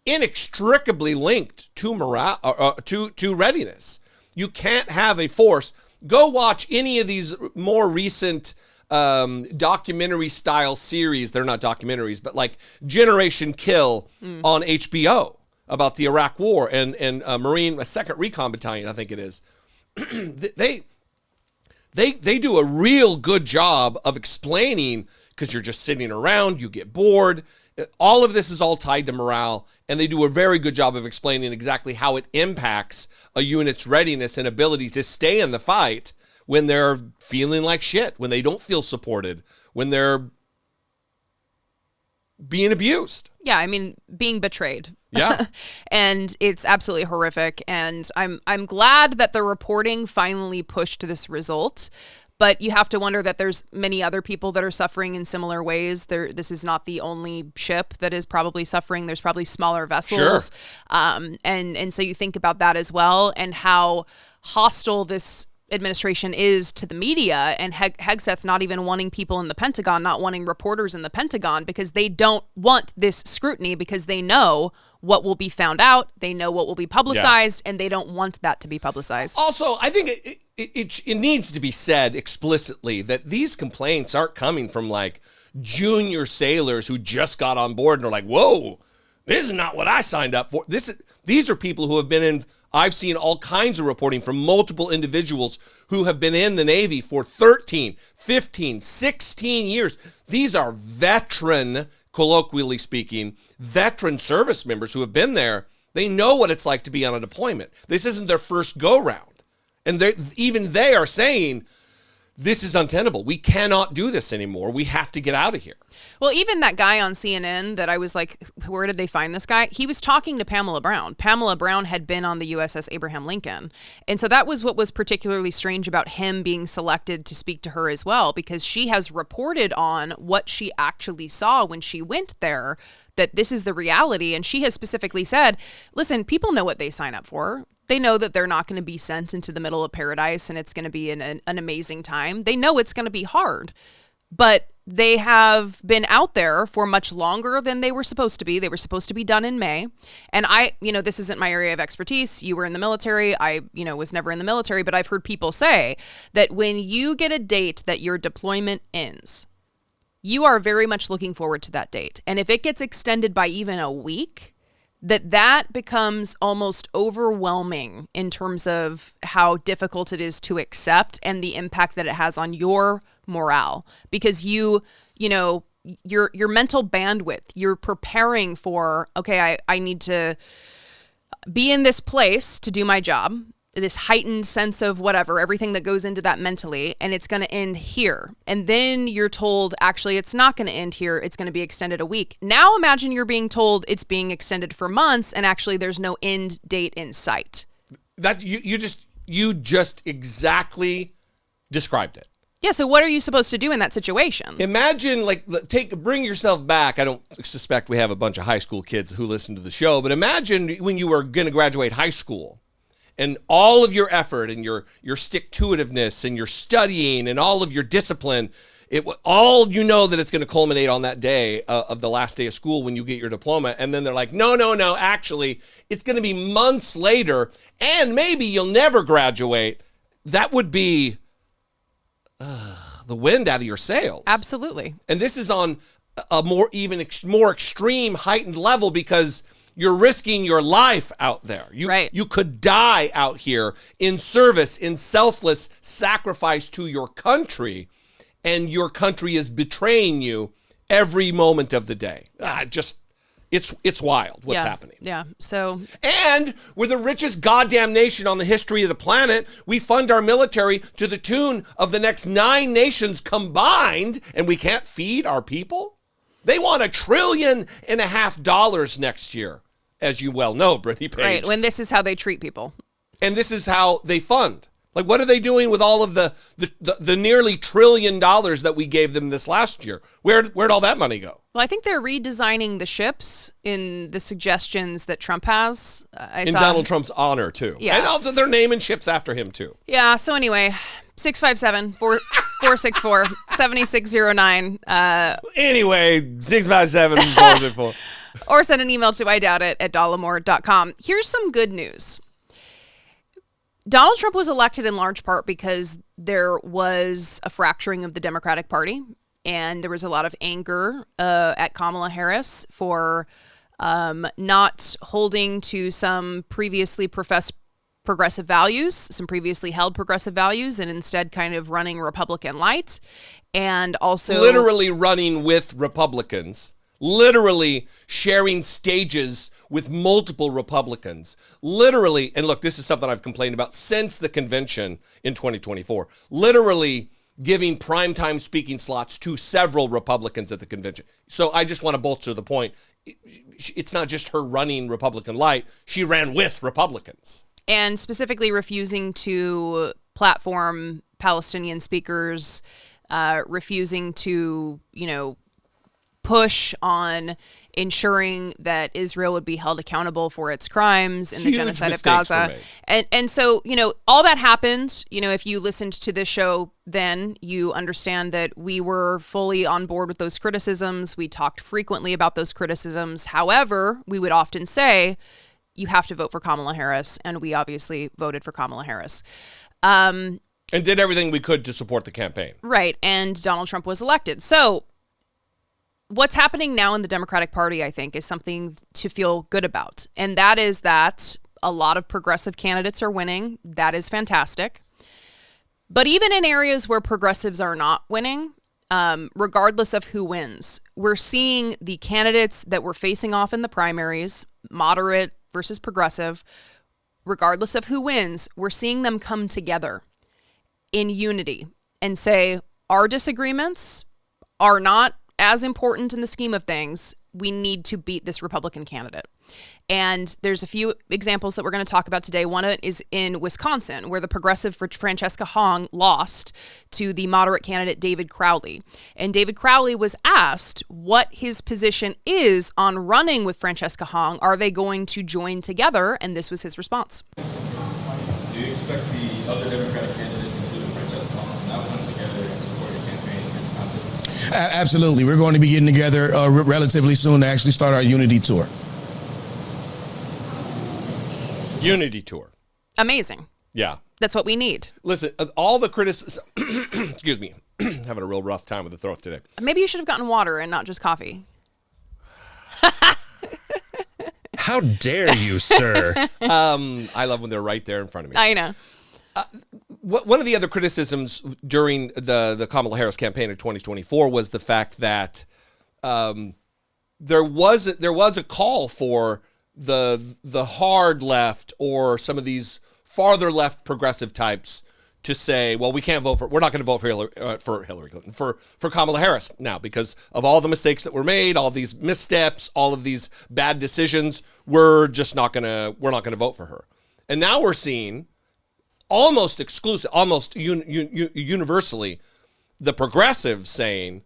inextricably linked to morale, to readiness. You can't have a force. Go watch any of these more recent documentary style series. They're not documentaries, but like Generation Kill on HBO about the Iraq War and a 2nd Recon Battalion, I think it is. They do a real good job of explaining, because you're just sitting around, you get bored. All of this is all tied to morale, and they do a very good job of explaining exactly how it impacts a unit's readiness and ability to stay in the fight when they're feeling like shit, when they don't feel supported, when they're being abused. Yeah, I mean, being betrayed. Yeah. And it's absolutely horrific. And I'm glad that the reporting finally pushed this result. But you have to wonder that there's many other people that are suffering in similar ways. This is not the only ship that is probably suffering. There's probably smaller vessels. Sure. And so you think about that as well, and how hostile this administration is to the media, and Hegseth not even wanting people in the Pentagon, not wanting reporters in the Pentagon, because they don't want this scrutiny, because they know what will be found out, they know what will be publicized, and they don't want that to be publicized. Also, I think it needs to be said explicitly that these complaints aren't coming from like junior sailors who just got on board and are like, whoa, this is not what I signed up for. These are people who have been in. I've seen all kinds of reporting from multiple individuals who have been in the Navy for 13, 15, 16 years. These are veteran, colloquially speaking, veteran service members who have been there. They know what it's like to be on a deployment. This isn't their first go-round. And even they are saying, this is untenable. We cannot do this anymore. We have to get out of here. Well, even that guy on CNN that I was like, where did they find this guy? He was talking to Pamela Brown. Pamela Brown had been on the USS Abraham Lincoln. And so that was what was particularly strange about him being selected to speak to her as well, because she has reported on what she actually saw when she went there, that this is the reality. And she has specifically said, listen, people know what they sign up for. They know that they're not going to be sent into the middle of paradise and it's going to be an amazing time. They know it's going to be hard, but they have been out there for much longer than they were supposed to be. They were supposed to be done in May. And this isn't my area of expertise. You were in the military. I was never in the military, but I've heard people say that when you get a date that your deployment ends, you are very much looking forward to that date. And if it gets extended by even a week, that becomes almost overwhelming in terms of how difficult it is to accept and the impact that it has on your morale, because your mental bandwidth, you're preparing for, okay, I need to be in this place to do my job, this heightened sense of whatever, everything that goes into that mentally, and it's going to end here. And then you're told, actually, it's not going to end here. It's going to be extended a week. Now imagine you're being told it's being extended for months, and actually there's no end date in sight. That you just exactly described it. Yeah, so what are you supposed to do in that situation? Imagine, bring yourself back. I don't suspect we have a bunch of high school kids who listen to the show, but imagine when you were going to graduate high school and all of your effort and your stick-to-itiveness and your studying and all of your discipline, all you know that it's going to culminate on that day of the last day of school when you get your diploma, and then they're like, no, actually, it's going to be months later, and maybe you'll never graduate. That would be the wind out of your sails. Absolutely. And this is on a more extreme, heightened level because you're risking your life out there. You could die out here in service, in selfless sacrifice to your country, and your country is betraying you every moment of the day. It's wild what's happening. Yeah. So, and we're the richest goddamn nation on the history of the planet. We fund our military to the tune of the next 9 nations combined, and we can't feed our people. They want $1.5 trillion next year, as you well know, Brittany Page. Right, when this is how they treat people. And this is how they fund. Like, what are they doing with all of the nearly $1 trillion that we gave them this last year? Where'd all that money go? Well, I think they're redesigning the ships in the suggestions that Trump has. In Donald Trump's honor, too. Yeah. And also they're naming ships after him, too. Yeah, so anyway, 657-464-7609. Anyway, 657-464. Or send an email to idoubt@dollemore.com. Here's some good news. Donald Trump was elected in large part because there was a fracturing of the Democratic Party, and there was a lot of anger at Kamala Harris for not holding to some previously professed progressive values, some previously held progressive values, and instead kind of running Republican light, and also literally running with Republicans. Literally sharing stages with multiple Republicans. Literally, and look, this is something I've complained about since the convention in 2024. Literally giving primetime speaking slots to several Republicans at the convention. So I just want to bolster the point. It's not just her running Republican light. She ran with Republicans. And specifically refusing to platform Palestinian speakers, refusing to, push on ensuring that Israel would be held accountable for its crimes in the genocide of Gaza. And so, all that happened. If you listened to this show, then you understand that we were fully on board with those criticisms. We talked frequently about those criticisms. However, we would often say, you have to vote for Kamala Harris. And we obviously voted for Kamala Harris. And did everything we could to support the campaign. Right. And Donald Trump was elected. So what's happening now in the Democratic Party, I think, is something to feel good about. And that is that a lot of progressive candidates are winning. That is fantastic. But even in areas where progressives are not winning, regardless of who wins, we're seeing the candidates that we're facing off in the primaries, moderate versus progressive, regardless of who wins, we're seeing them come together in unity and say, our disagreements are not as important in the scheme of things. We need to beat this Republican candidate. And there's a few examples that we're going to talk about today. One of it is in Wisconsin, where the progressive Francesca Hong lost to the moderate candidate David Crowley. And David Crowley was asked what his position is on running with Francesca Hong. Are they going to join together? And this was his response. Do you expect the other Democratic candidates, including Francesca Hong, not come together and support your campaign against Compton? Absolutely. We're going to be getting together relatively soon to actually start our unity tour. Unity tour. Amazing. Yeah. That's what we need. Listen, all the criticism, excuse me, having a real rough time with the throat today. Maybe you should have gotten water and not just coffee. How dare you, sir? I love when they're right there in front of me. I know. One of the other criticisms during the Kamala Harris campaign in 2024 was the fact that there was a call for the hard left or some of these farther left progressive types to say, well, we're not going to vote for Hillary Clinton, for Kamala Harris now because of all the mistakes that were made, all these missteps, all of these bad decisions. We're not going to vote for her. And now we're seeing almost universally the progressives saying,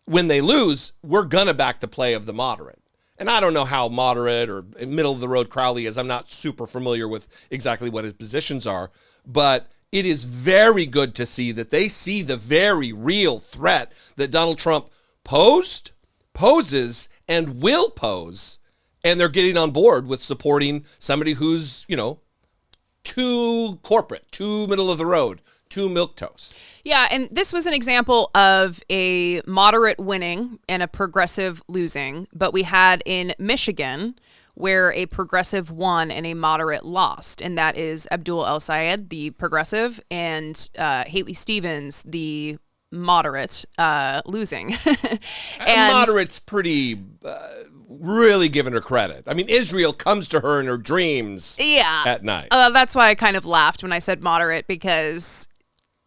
when they lose, we're going to back the play of the moderate. And I don't know how moderate or middle of the road Crowley is. I'm not super familiar with exactly what his positions are, but it is very good to see that they see the very real threat that Donald Trump poses, and will pose, and they're getting on board with supporting somebody who's, too corporate, too middle of the road, too milquetoast. Yeah, and this was an example of a moderate winning and a progressive losing, but we had in Michigan where a progressive won and a moderate lost, and that is Abdul El-Sayed, the progressive, and Haley Stevens, the moderate, losing. And moderate's pretty really giving her credit. I mean, Israel comes to her in her dreams at night. That's why I kind of laughed when I said moderate, because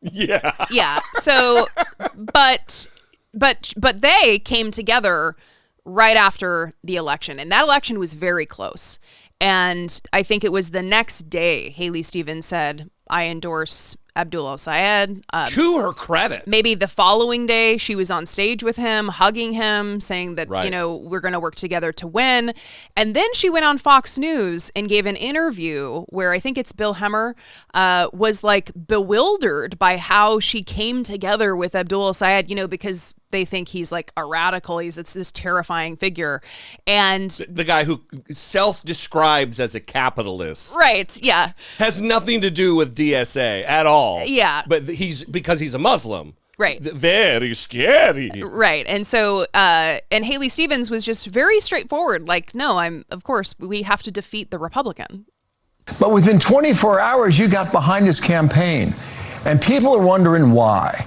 yeah. So, but they came together right after the election, and that election was very close. And I think it was the next day Haley Stevens said, I endorse Abdul El-Sayed. To her credit. Maybe the following day she was on stage with him, hugging him, saying that, we're going to work together to win. And then she went on Fox News and gave an interview where I think it's Bill Hemmer was like bewildered by how she came together with Abdul El-Sayed, because they think he's like a radical. It's this terrifying figure. And the guy who self-describes as a capitalist. Right, yeah. Has nothing to do with DSA at all. Yeah. But because he's a Muslim. Right. Very scary. Right. And so, and Haley Stevens was just very straightforward. Like, no, of course, we have to defeat the Republican. But within 24 hours, you got behind his campaign. And people are wondering why.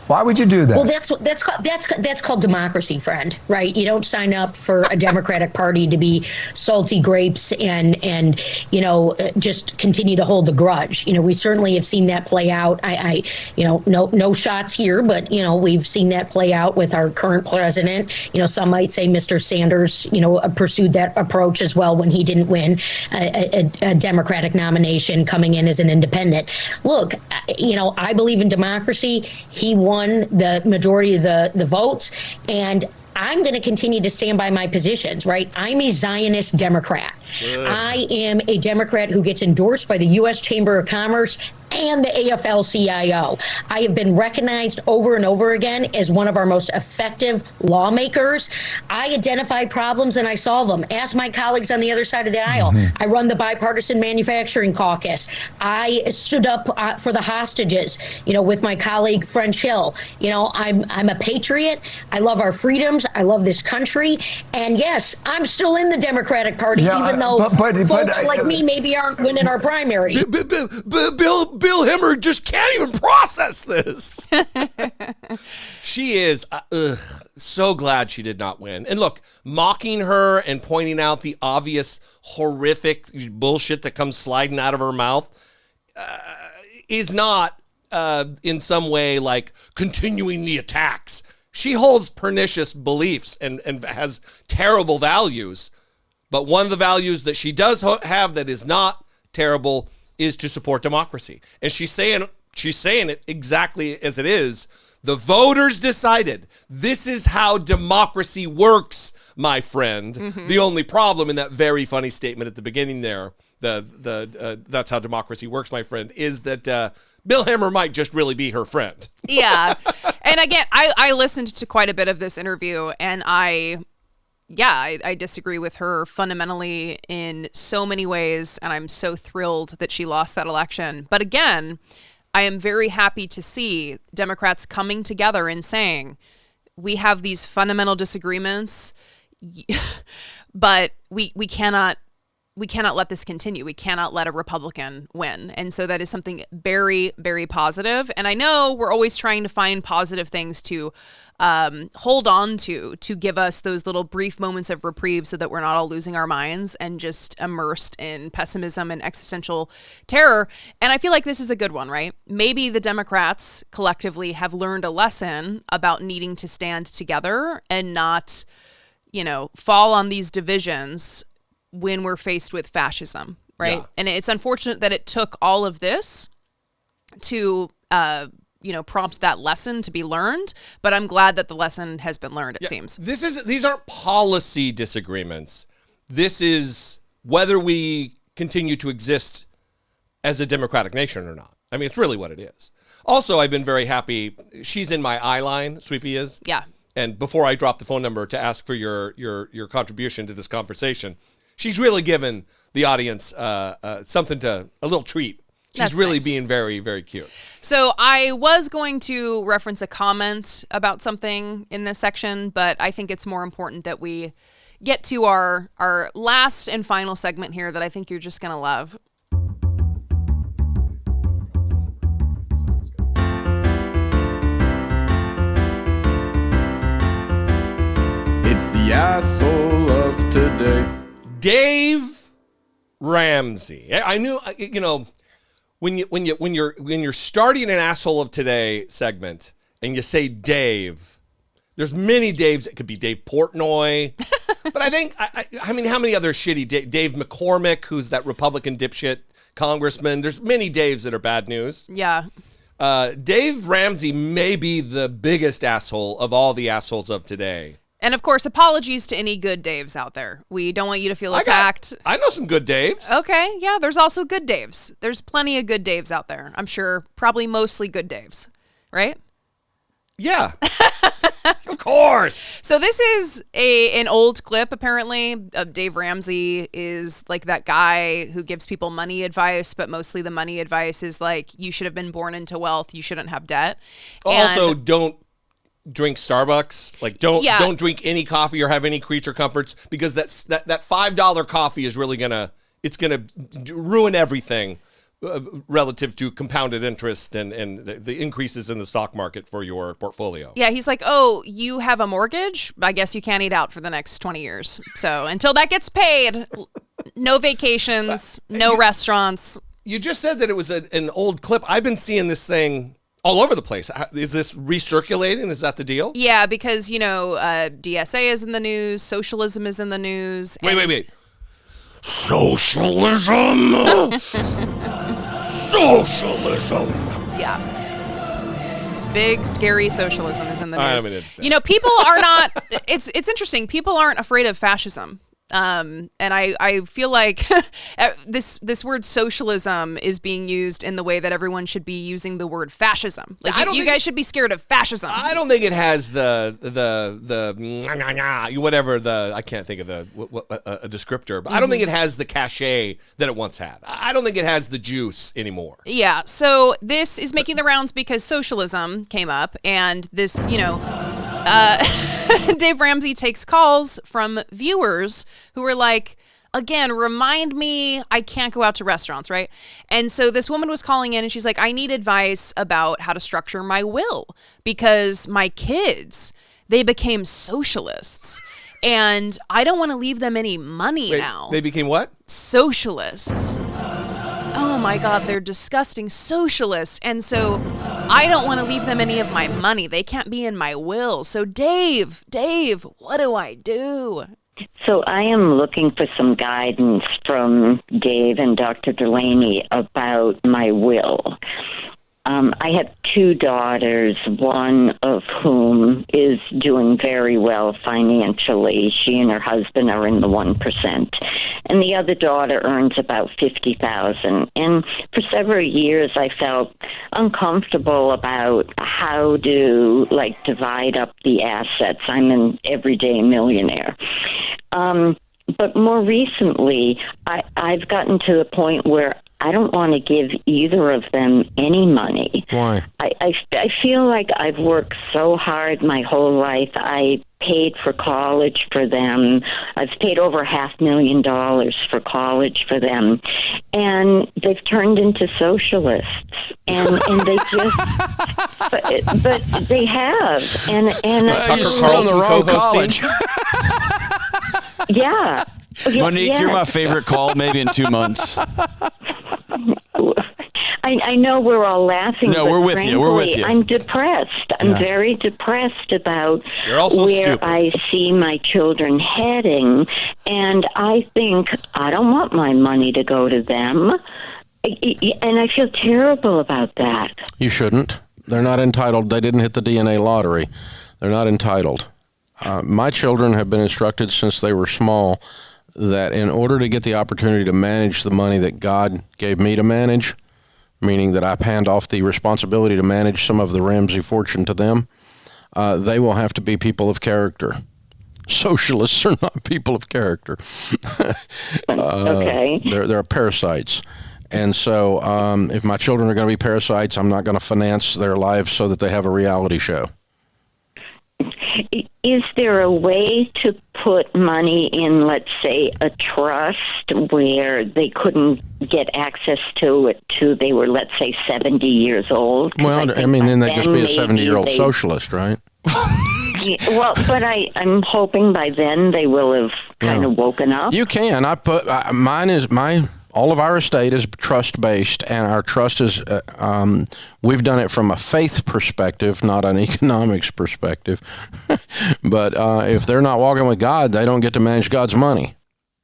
Why would you do that? Well, that's called democracy, friend, right? You don't sign up for a Democratic Party to be salty grapes and just continue to hold the grudge. We certainly have seen that play out. No shots here, but we've seen that play out with our current president. Some might say Mr. Sanders, pursued that approach as well when he didn't win a Democratic nomination coming in as an independent. Look, I believe in democracy. He won the majority of the votes, and I'm going to continue to stand by my positions, right? I'm a Zionist Democrat. I am a Democrat who gets endorsed by the U.S. Chamber of Commerce and the AFL-CIO. I have been recognized over and over again as one of our most effective lawmakers. I identify problems and I solve them. Ask my colleagues on the other side of the aisle. I run the Bipartisan Manufacturing Caucus. I stood up for the hostages, with my colleague French Hill. I'm a patriot. I love our freedoms. I love this country. And yes, I'm still in the Democratic Party, even though folks like me maybe aren't winning our primaries. Bill Hemmer just can't even process this. She is so glad she did not win. And look, mocking her and pointing out the obvious horrific bullshit that comes sliding out of her mouth is not in some way like continuing the attacks. She holds pernicious beliefs and has terrible values. But one of the values that she does have that is not terrible is to support democracy. And she's saying it exactly as it is. The voters decided this is how democracy works, my friend. The only problem in that very funny statement at the beginning there, that's how democracy works, my friend, is that Bill Hemmer might just really be her friend. Yeah. And again, I listened to quite a bit of this interview, and I disagree with her fundamentally in so many ways, and I'm so thrilled that she lost that election. But again, I am very happy to see Democrats coming together and saying, we have these fundamental disagreements, but we cannot we cannot let this continue. We cannot let a Republican win. And so that is something very, very positive. And I know we're always trying to find positive things to hold on to give us those little brief moments of reprieve so that we're not all losing our minds and just immersed in pessimism and existential terror. And I feel like this is a good one, right? Maybe the Democrats collectively have learned a lesson about needing to stand together and not, fall on these divisions when we're faced with fascism, right? Yeah. And it's unfortunate that it took all of this to prompt that lesson to be learned, but I'm glad that the lesson has been learned, it seems. These aren't policy disagreements. This is whether we continue to exist as a democratic nation or not. I mean, it's really what it is. Also, I've been very happy. She's in my eye line, Sweepy is. Yeah. And before I drop the phone number to ask for your contribution to this conversation, she's really given the audience a little treat. She's really nice. Being very, very cute. So I was going to reference a comment about something in this section, but I think it's more important that we get to our last and final segment here that I think you're just going to love. It's the asshole of today. Dave Ramsey. I knew, when you're starting an asshole of today segment and you say Dave, there's many Daves. It could be Dave Portnoy, but I think how many other shitty Dave McCormick, who's that Republican dipshit congressman. There's many Daves that are bad news. Yeah. Dave Ramsey may be the biggest asshole of all the assholes of today. And of course, apologies to any good Daves out there. We don't want you to feel attacked. I know some good Daves. Okay, yeah, there's also good Daves. There's plenty of good Daves out there. I'm sure probably mostly good Daves, right? Yeah. Of course. So this is an old clip, apparently. Dave Ramsey is like that guy who gives people money advice, but mostly the money advice is like, you should have been born into wealth. You shouldn't have debt. Also, don't drink Starbucks. Like don't drink any coffee or have any creature comforts, because that $5 coffee is really gonna ruin everything relative to compounded interest and the increases in the stock market for your portfolio. Yeah, he's like, oh, you have a mortgage? I guess you can't eat out for the next 20 years. So until that gets paid, no vacations, no restaurants. You just said that it was an old clip. I've been seeing this thing all over the place. Is this recirculating? Is that the deal? Yeah, because, DSA is in the news. Socialism is in the news. Wait. Socialism? Socialism. Yeah. It's big, scary socialism is in the news. People are not, it's interesting. People aren't afraid of fascism. And I feel like this word socialism is being used in the way that everyone should be using the word fascism. Like you guys should be scared of fascism. I don't think it has the whatever I can't think of a descriptor, but I don't think it has the cachet that it once had. I don't think it has the juice anymore. Yeah. So this is making the rounds because socialism came up, and this, Dave Ramsey takes calls from viewers who are like, again, remind me I can't go out to restaurants, right? And so this woman was calling in and she's like, I need advice about how to structure my will because my kids, they became socialists and I don't want to leave them any money now. They became what? Socialists. Oh my God, they're disgusting socialists. And so I don't want to leave them any of my money. They can't be in my will. So Dave, what do I do? So I am looking for some guidance from Dave and Dr. Delaney about my will. I have two daughters, one of whom is doing very well financially. She and her husband are in the 1%. And the other daughter earns about $50,000. And for several years, I felt uncomfortable about how to, divide up the assets. I'm an everyday millionaire. But more recently, I've gotten to the point where I don't want to give either of them any money. Why? I feel like I've worked so hard my whole life. I paid for college for them. I've paid over $500,000 for college for them. And they've turned into socialists. And they just, but they have. And you're still on the wrong college. Yeah. Monique, yes. You're my favorite call, maybe in 2 months. I know we're all laughing. No, but we're with frankly, you. We're with you. I'm depressed. I'm very depressed about where stupid. I see my children heading. And I think I don't want my money to go to them. And I feel terrible about that. You shouldn't. They're not entitled. They didn't hit the DNA lottery. They're not entitled. My children have been instructed since they were small that in order to get the opportunity to manage the money that God gave me to manage, meaning that I hand off the responsibility to manage some of the Ramsey fortune to them, they will have to be people of character. Socialists are not people of character. Okay. They're parasites. And so if my children are going to be parasites, I'm not going to finance their lives so that they have a reality show. Is there a way to put money in, let's say, a trust where they couldn't get access to it till they were, let's say, 70 years old? Well, I mean, then they'd just be a 70-year-old socialist, right? Yeah, well, but I'm hoping by then they will have kind of woken up. You can. All of our estate is trust-based, and our trust is, we've done it from a faith perspective, not an economics perspective. But if they're not walking with God, they don't get to manage God's money.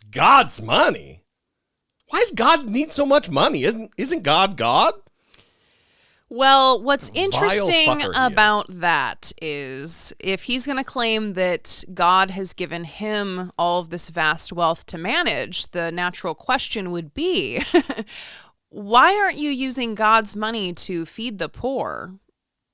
God's money? Why does God need so much money? Isn't God God? Well, what's Vile interesting fucker he about that is if he's going to claim that God has given him all of this vast wealth to manage, the natural question would be, why aren't you using God's money to feed the poor?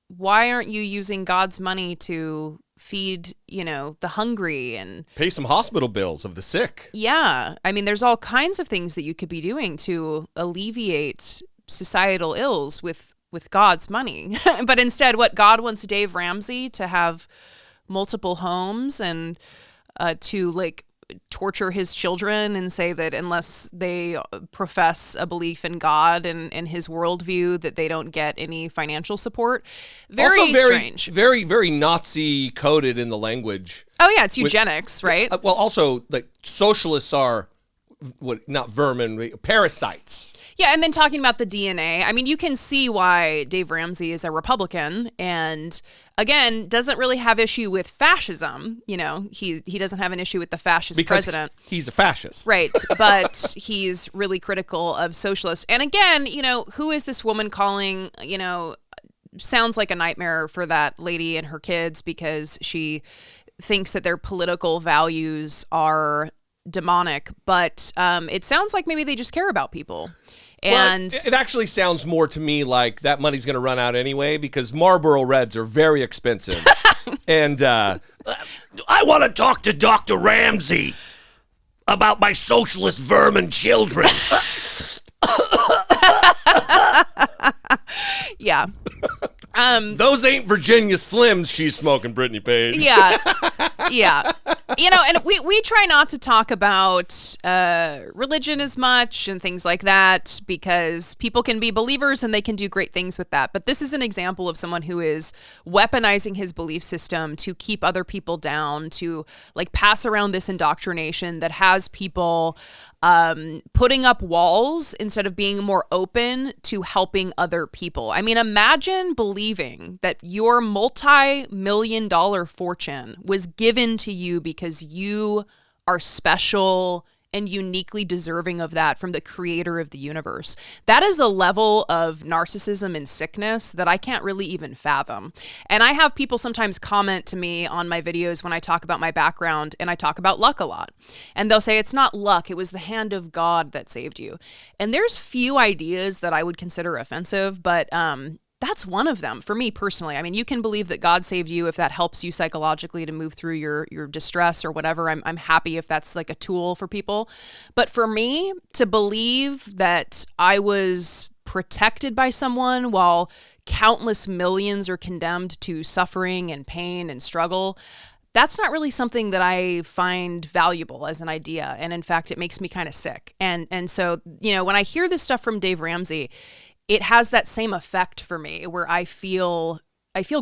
Why aren't you using God's money to feed, the hungry and pay some hospital bills of the sick? Yeah. I mean, there's all kinds of things that you could be doing to alleviate societal ills with God's money. But instead, God wants Dave Ramsey to have multiple homes and to torture his children and say that unless they profess a belief in God and his worldview that they don't get any financial support. Very strange. Very, very Nazi coded in the language. Oh yeah, it's eugenics, right? Well, also socialists are not vermin, parasites. Yeah, and then talking about the DNA, I mean, you can see why Dave Ramsey is a Republican and, again, doesn't really have issue with fascism. He doesn't have an issue with the fascist president. He's a fascist. Right, but he's really critical of socialists. And again, who is this woman calling, sounds like a nightmare for that lady and her kids because she thinks that their political values are demonic, but it sounds like maybe they just care about people. And well, it actually sounds more to me like that money's going to run out anyway because Marlboro Reds are very expensive. And I want to talk to Dr. Ramsey about my socialist vermin children. Yeah. Those ain't Virginia Slims she's smoking, Brittany Page. Yeah. Yeah. And we try not to talk about religion as much and things like that because people can be believers and they can do great things with that. But this is an example of someone who is weaponizing his belief system to keep other people down, to pass around this indoctrination that has people putting up walls instead of being more open to helping other people. I mean, imagine believing that your multi-million-dollar fortune was given to you because you are special and uniquely deserving of that from the creator of the universe. That is a level of narcissism and sickness that I can't really even fathom. And I have people sometimes comment to me on my videos when I talk about my background and I talk about luck a lot. And they'll say, it's not luck, it was the hand of God that saved you. And there's few ideas that I would consider offensive, but that's one of them for me personally. I mean, you can believe that God saved you if that helps you psychologically to move through your distress or whatever. I'm happy if that's like a tool for people. But for me, to believe that I was protected by someone while countless millions are condemned to suffering and pain and struggle, that's not really something that I find valuable as an idea. And in fact, it makes me kind of sick. And so, when I hear this stuff from Dave Ramsey, it has that same effect for me where I feel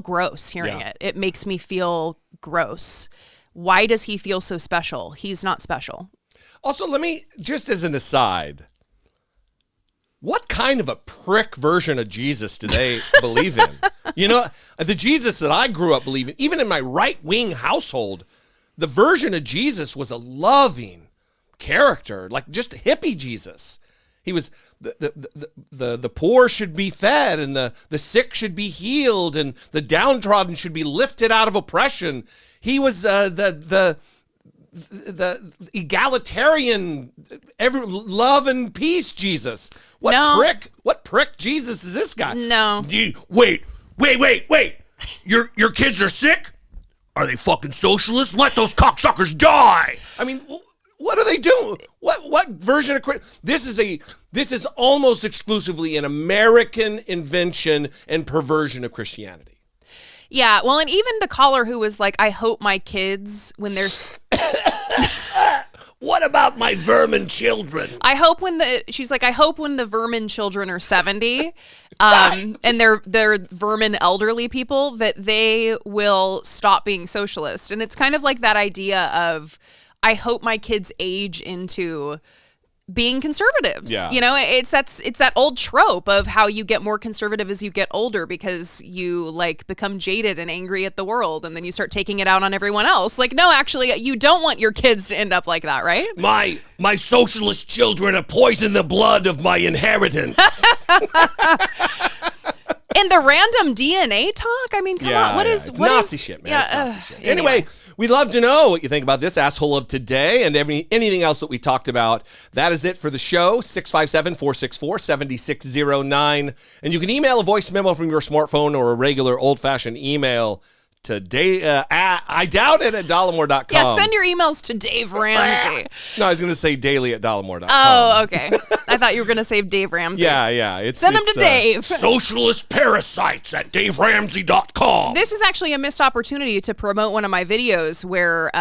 gross hearing it. It makes me feel gross. Why does he feel so special? He's not special. Also, let me, just as an aside, what kind of a prick version of Jesus do they believe in? The Jesus that I grew up believing, even in my right-wing household, the version of Jesus was a loving character, like just a hippie Jesus. He was the poor should be fed, and the sick should be healed, and the downtrodden should be lifted out of oppression. He was the egalitarian, every love and peace Jesus. What prick Jesus is this guy? No. Wait. Your kids are sick? Are they fucking socialists? Let those cocksuckers die. I mean, what are they doing? What version of this is almost exclusively an American invention and perversion of Christianity. Yeah, well, and even the caller who was like, I hope my kids, when they're... What about my vermin children? She's like, I hope when the vermin children are 70, and they're vermin elderly people, that they will stop being socialist. And it's kind of like that idea of, I hope my kids age into being conservatives. Yeah. It's that old trope of how you get more conservative as you get older because you become jaded and angry at the world, and then you start taking it out on everyone else. Like, no, actually, you don't want your kids to end up like that, right? My socialist children have poisoned the blood of my inheritance. And the random DNA talk? I mean, come on. It's Nazi shit, man. It's Nazi shit. Anyway, we'd love to know what you think about this asshole of today and anything else that we talked about. That is it for the show, 657-464-7609. And you can email a voice memo from your smartphone or a regular old-fashioned email to I doubt it at Dollemore.com. Yeah, send your emails to Dave Ramsey. No, I was going to say daily at Dollemore.com. Oh, okay. I thought you were going to say Dave Ramsey. Yeah. Send them to Dave. Socialist parasites at DaveRamsey.com. This is actually a missed opportunity to promote one of my videos where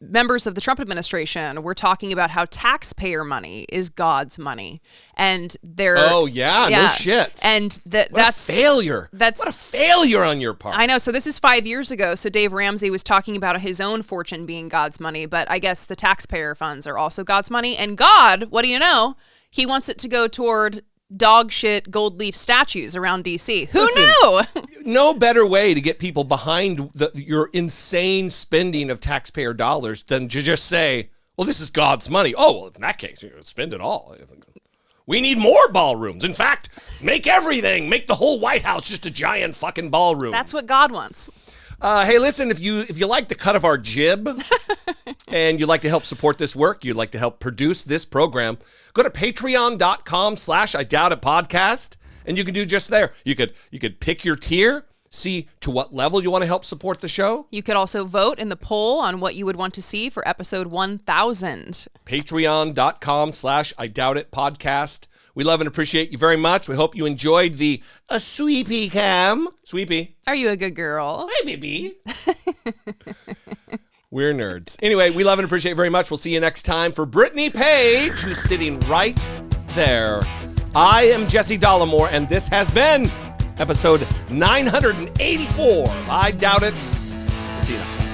members of the Trump administration were talking about how taxpayer money is God's money. And they're... Oh, yeah, no shit. And that's... a failure. What a failure on your part. I know. So this is 5 years ago. So Dave Ramsey was talking about his own fortune being God's money. But I guess the taxpayer funds are also God's money. And God, what do you know? He wants it to go toward dog shit gold leaf statues around D.C. Who knew? No better way to get people behind your insane spending of taxpayer dollars than to just say, well, this is God's money. Oh, well, in that case, spend it all. We need more ballrooms. In fact, make the whole White House just a giant fucking ballroom. That's what God wants. Hey, listen, if you like the cut of our jib and you'd like to help support this work, you'd like to help produce this program, go to patreon.com/IDoubtItPodcast, and you can do just there. You could pick your tier, see to what level you want to help support the show. You could also vote in the poll on what you would want to see for episode 1000. Patreon.com/IDoubtItPodcast. We love and appreciate you very much. We hope you enjoyed the sweepy cam. Sweepy. Are you a good girl? Hey, baby. We're nerds. Anyway, we love and appreciate you very much. We'll see you next time. For Brittany Page, who's sitting right there, I am Jesse Dollemore, and this has been episode 984. I doubt it. See you next time.